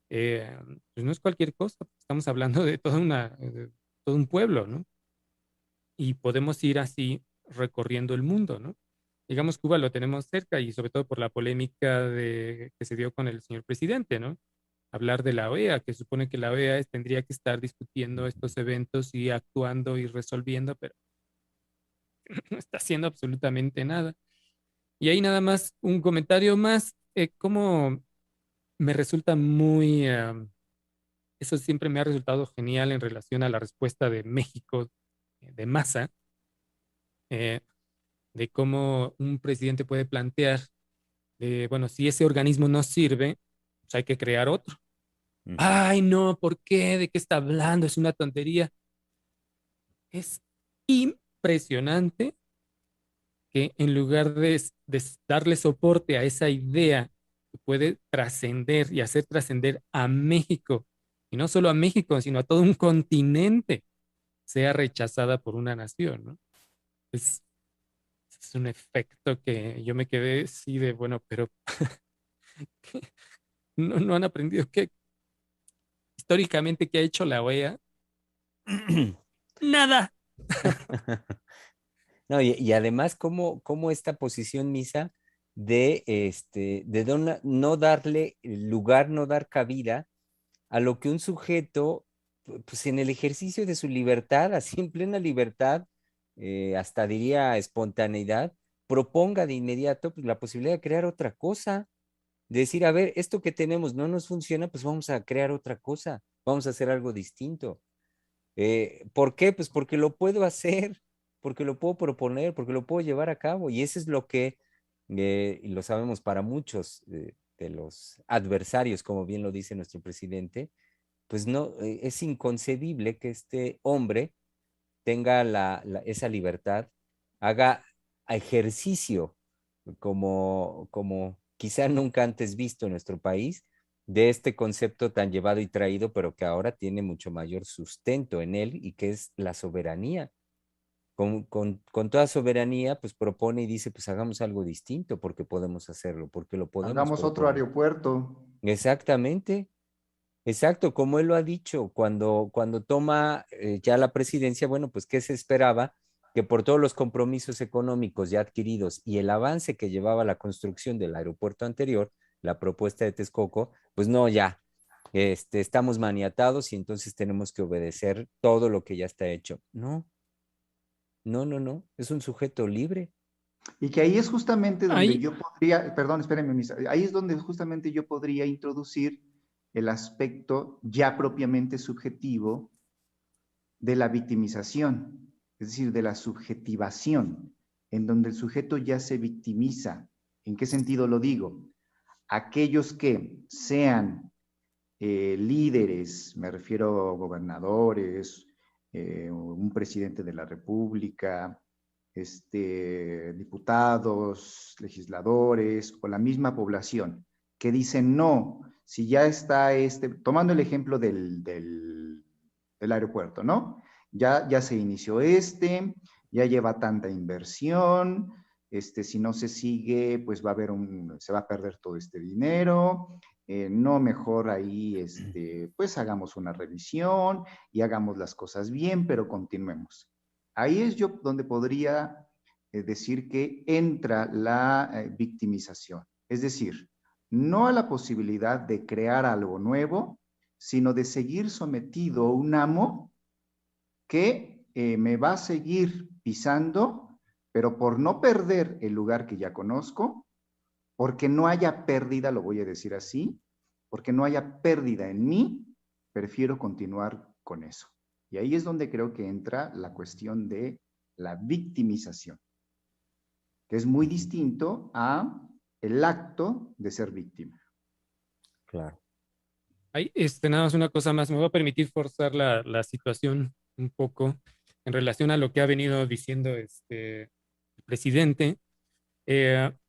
S3: eh, pues no es cualquier cosa, estamos hablando de de todo un pueblo, ¿no? Y podemos ir así recorriendo el mundo, ¿no? Digamos, Cuba lo tenemos cerca y sobre todo por la polémica que se dio con el señor presidente, ¿no? Hablar de la OEA, que supone que la OEA tendría que estar discutiendo estos eventos y actuando y resolviendo, pero no está haciendo absolutamente nada. Y ahí nada más un comentario más, cómo me resulta eso siempre me ha resultado genial en relación a la respuesta de México, de masa, eh, de cómo un presidente puede plantear, bueno, si ese organismo no sirve, pues hay que crear otro.
S2: Ujú.
S3: Ay, no, ¿por qué? ¿De qué está hablando? Es una tontería. Es impresionante que en lugar de darle soporte a esa idea que puede trascender y hacer trascender a México, y no solo a México, sino a todo un continente, sea rechazada por una nación, ¿no? Es, es un efecto que yo me quedé así de, bueno, pero no han aprendido que históricamente qué ha hecho la OEA. Nada.
S2: No, y además, cómo esta posición, Misa, de no darle lugar, no dar cabida a lo que un sujeto, pues en el ejercicio de su libertad, así en plena libertad, hasta diría espontaneidad, proponga de inmediato pues, la posibilidad de crear otra cosa, de decir, a ver, esto que tenemos no nos funciona, pues vamos a crear otra cosa, vamos a hacer algo distinto. ¿Por qué? Pues porque lo puedo hacer, porque lo puedo proponer, porque lo puedo llevar a cabo. Y eso es lo que, y lo sabemos para muchos de los adversarios, como bien lo dice nuestro presidente, pues no, es inconcebible que este hombre tenga esa libertad, haga ejercicio como quizá nunca antes visto en nuestro país, de este concepto tan llevado y traído, pero que ahora tiene mucho mayor sustento en él y que es la soberanía. Con toda soberanía, pues propone y dice, pues hagamos algo distinto porque podemos hacerlo, porque lo podemos
S4: Hagamos otro
S2: proponer.
S4: aeropuerto.
S2: Exactamente. Exacto, como él lo ha dicho, cuando toma ya la presidencia, bueno, pues ¿qué se esperaba? Que por todos los compromisos económicos ya adquiridos y el avance que llevaba la construcción del aeropuerto anterior, la propuesta de Texcoco, pues no, ya, estamos maniatados y entonces tenemos que obedecer todo lo que ya está hecho. No, no, no, no, es un sujeto libre.
S4: Y que ahí es justamente donde
S3: Ahí,
S4: yo podría, perdón, espérenme, ahí es donde justamente yo podría introducir el aspecto ya propiamente subjetivo de la victimización, es decir, de la subjetivación, en donde el sujeto ya se victimiza. ¿En qué sentido lo digo? Aquellos que sean líderes, me refiero a gobernadores, un presidente de la República, diputados, legisladores o la misma población que dicen no, si ya está tomando el ejemplo del aeropuerto, ¿no? Ya se inició ya lleva tanta inversión, si no se sigue, pues va a haber se va a perder todo este dinero, no mejor ahí, pues hagamos una revisión y hagamos las cosas bien, pero continuemos. Ahí es yo donde podría decir que entra la victimización. Es decir, no a la posibilidad de crear algo nuevo, sino de seguir sometido a un amo que me va a seguir pisando, pero por no perder el lugar que ya conozco, porque no haya pérdida, lo voy a decir así, porque no haya pérdida en mí, prefiero continuar con eso. Y ahí es donde creo que entra la cuestión de la victimización, que es muy
S2: Ujú.
S4: distinto a el acto de ser víctima.
S2: Claro.
S3: ahí, nada más una cosa más. Me voy a permitir forzar la situación un poco en relación a lo que ha venido diciendo el presidente.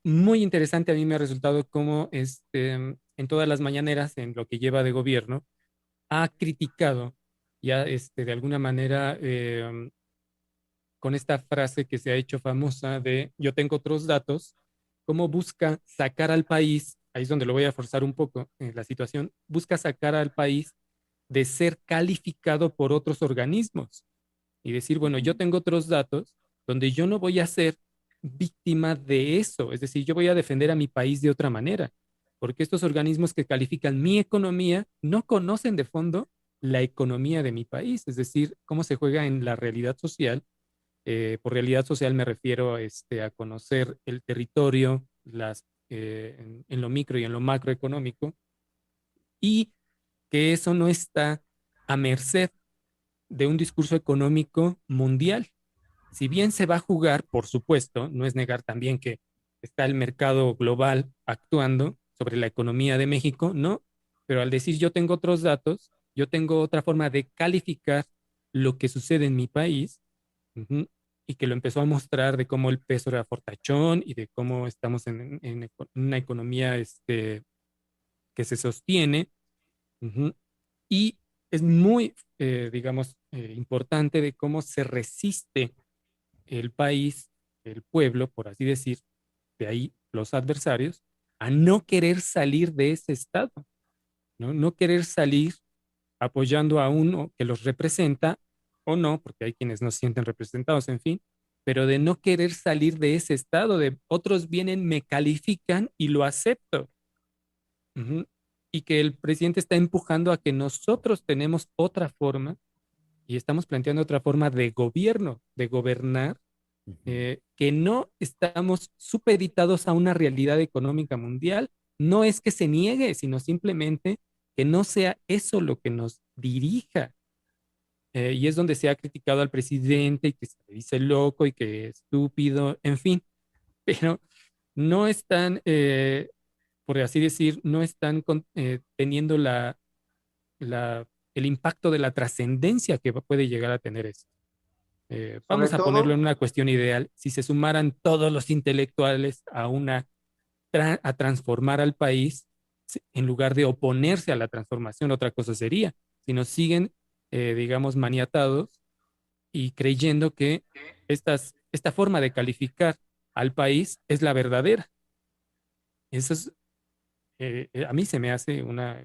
S3: Muy interesante a mí me ha resultado cómo en todas las mañaneras, en lo que lleva de gobierno, ha criticado ya de alguna manera con esta frase que se ha hecho famosa de yo tengo otros datos, cómo busca sacar al país, ahí es donde lo voy a forzar un poco en la situación, busca sacar al país de ser calificado por otros organismos y decir, bueno, yo tengo otros datos donde yo no voy a ser víctima de eso, es decir, yo voy a defender a mi país de otra manera, porque estos organismos que califican mi economía no conocen de fondo la economía de mi país, es decir, cómo se juega en la realidad social. Por realidad social me refiero a conocer el territorio, en lo micro y en lo macroeconómico, y que eso no está a merced de un discurso económico mundial. Si bien se va a jugar, por supuesto, no es negar también que está el mercado global actuando sobre la economía de México, ¿no? pero al decir yo tengo otros datos, yo tengo otra forma de calificar lo que sucede en mi país, ujú, y que lo empezó a mostrar de cómo el peso era fortachón y de cómo estamos en una economía que se sostiene. Ujú. Y es muy, digamos, importante de cómo se resiste el país, el pueblo, por así decir, de ahí los adversarios, a no querer salir de ese estado, ¿no? No querer salir apoyando a uno que los representa o no, porque hay quienes no se sienten representados, en fin, pero de no querer salir de ese estado, de otros vienen, me califican y lo acepto. Ujú. Y que el presidente está empujando a que nosotros tenemos otra forma y estamos planteando otra forma de gobierno, de gobernar,
S2: Ujú.
S3: que no estamos supeditados a una realidad económica mundial. No es que se niegue, sino simplemente que no sea eso lo que nos dirija. Y es donde se ha criticado al presidente y que se le dice loco y que estúpido, en fin, pero no están, por así decir, no están teniendo el impacto de la trascendencia que puede llegar a tener eso.
S4: Sobre
S3: Vamos a ponerlo en
S4: todo,
S3: una cuestión ideal. Si se sumaran todos los intelectuales a transformar al país, en lugar de oponerse a la transformación, otra cosa sería. Si nos siguen, digamos, maniatados y creyendo que esta forma de calificar al país es la verdadera. Eso es, a mí se me hace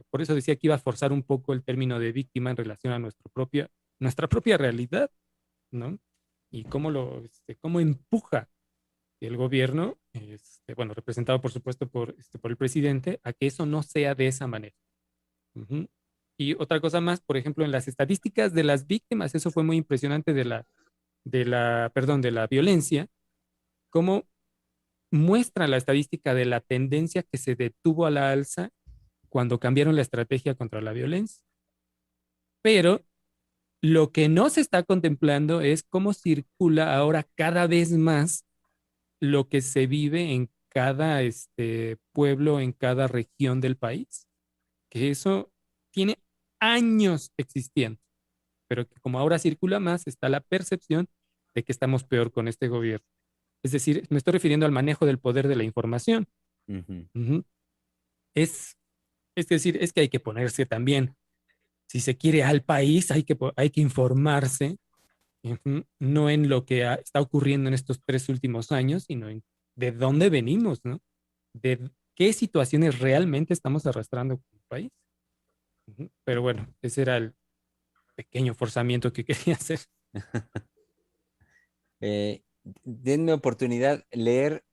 S3: por eso decía que iba a forzar un poco el término de víctima en relación a nuestra propia realidad, ¿no? Y cómo empuja el gobierno, bueno, representado por supuesto por el presidente, a que eso no sea de esa manera. Ujú. Y otra cosa más, por ejemplo, en las estadísticas de las víctimas, eso fue muy impresionante de la violencia, cómo muestra la estadística de la tendencia que se detuvo a la alza cuando cambiaron la estrategia contra la violencia. Pero lo que no se está contemplando es cómo circula ahora cada vez más lo que se vive en cada pueblo, en cada región del país, que eso tiene años existiendo, pero que como ahora circula más, está la percepción de que estamos peor con este gobierno. Es decir, me estoy refiriendo al manejo del poder de la información.
S2: Ujú.
S3: Ujú. Es, es decir, es que hay que ponerse también, si se quiere al país, hay que informarse, ujú, no en lo que está ocurriendo en estos 3 últimos años, sino en de dónde venimos, ¿no? De qué situaciones realmente estamos arrastrando como país. Ujú. Pero bueno, ese era el pequeño forzamiento que quería hacer.
S2: Denme oportunidad leer.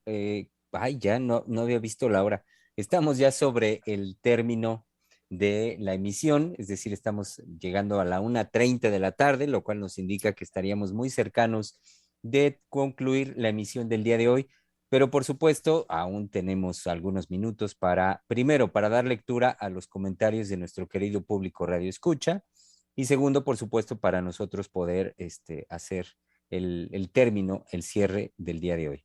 S2: Ay, ya no había visto la hora. Estamos ya sobre el término de la emisión, es decir, estamos llegando a la 1:30 de la tarde, lo cual nos indica que estaríamos muy cercanos de concluir la emisión del día de hoy. Pero por supuesto, aún tenemos algunos minutos primero, para dar lectura a los comentarios de nuestro querido público Radio Escucha, y segundo, por supuesto, para nosotros poder hacer el término, el cierre del día de hoy.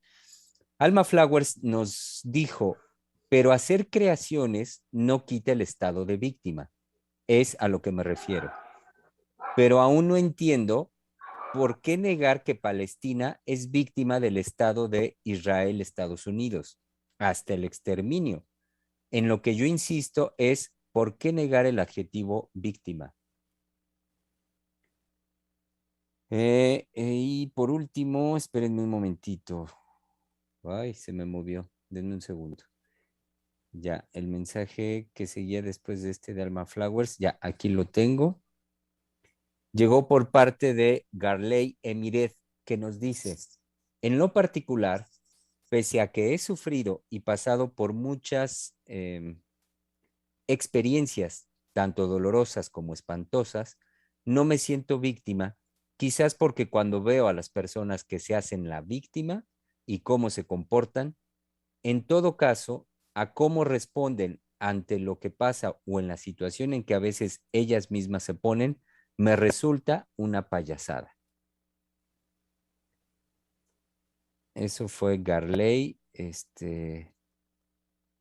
S2: Alma Flowers nos dijo, pero hacer creaciones no quita el estado de víctima. Es a lo que me refiero. Pero aún no entiendo por qué negar que Palestina es víctima del estado de Israel, Estados Unidos, hasta el exterminio. En lo que yo insisto es, ¿por qué negar el adjetivo víctima? Y por último, espérenme un momentito. Ay, se me movió. Denme un segundo. Ya, el mensaje que seguía después de este de Alma Flowers, ya aquí lo tengo. Llegó por parte de Garley Emiret, que nos dice, en lo particular, pese a que he sufrido y pasado por muchas experiencias, tanto dolorosas como espantosas, no me siento víctima, quizás porque cuando veo a las personas que se hacen la víctima y cómo se comportan, en todo caso, a cómo responden ante lo que pasa o en la situación en que a veces ellas mismas se ponen, me resulta una payasada. Eso fue Garley.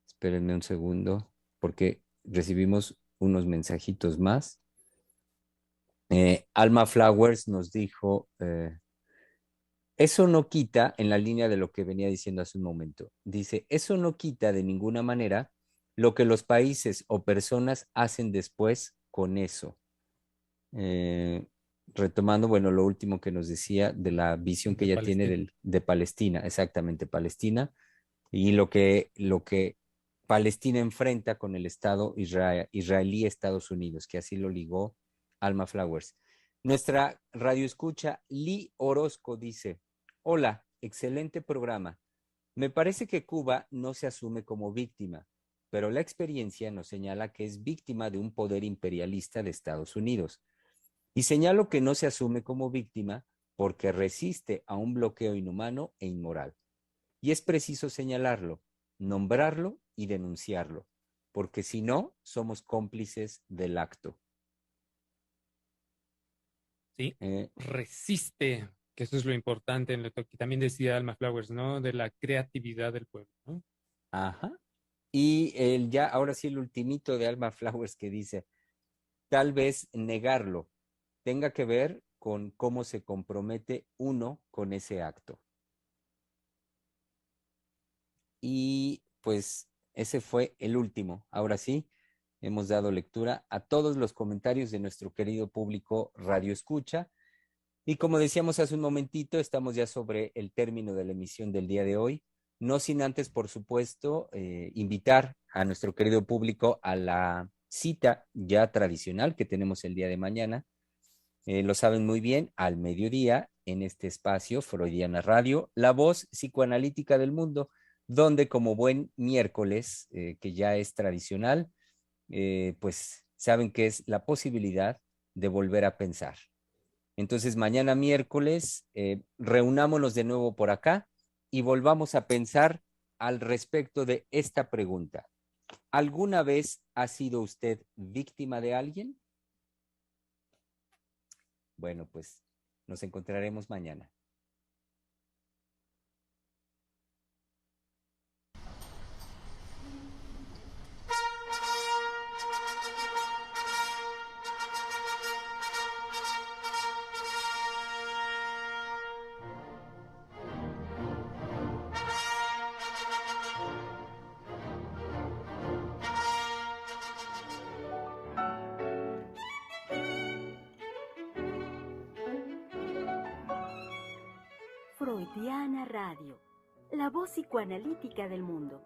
S2: Espérenme un segundo, porque recibimos unos mensajitos más. Alma Flowers nos dijo, eso no quita, en la línea de lo que venía diciendo hace un momento, dice, eso no quita de ninguna manera lo que los países o personas hacen después con eso. Eh, Retomando, bueno, lo último que nos decía de la visión que
S3: De
S2: ella tiene
S3: Palestina.
S2: de Palestina, exactamente, Palestina, y lo que Palestina enfrenta con el Estado israelí Estados Unidos, que así lo ligó Alma Flowers. Nuestra radio escucha Lee Orozco dice, hola, excelente programa. Me parece que Cuba no se asume como víctima, pero la experiencia nos señala que es víctima de un poder imperialista de Estados Unidos. Y señalo que no se asume como víctima porque resiste a un bloqueo inhumano e inmoral. Y es preciso señalarlo, nombrarlo y denunciarlo, porque si no, somos cómplices del acto.
S3: Sí,
S2: Eh,
S3: resiste, que eso es lo importante en lo que también decía Alma Flowers, ¿no? De la creatividad del pueblo, ¿no?
S2: ajá. Y ahora sí, el ultimito de Alma Flowers que dice, tal vez negarlo tenga que ver con cómo se compromete uno con ese acto. Y pues ese fue el último. Ahora sí, hemos dado lectura a todos los comentarios de nuestro querido público Radio Escucha. Y como decíamos hace un momentito, estamos ya sobre el término de la emisión del día de hoy. No sin antes, por supuesto, invitar a nuestro querido público a la cita ya tradicional que tenemos el día de mañana. Lo saben muy bien, al mediodía, en este espacio, Freudiana Radio, la voz psicoanalítica del mundo, donde como buen miércoles, que ya es tradicional, pues saben que es la posibilidad de volver a pensar. Entonces, mañana miércoles, reunámonos de nuevo por acá y volvamos a pensar al respecto de esta pregunta. ¿Alguna vez ha sido usted víctima de alguien? Bueno, pues nos encontraremos mañana.
S1: Freudiana Radio, la voz psicoanalítica del mundo.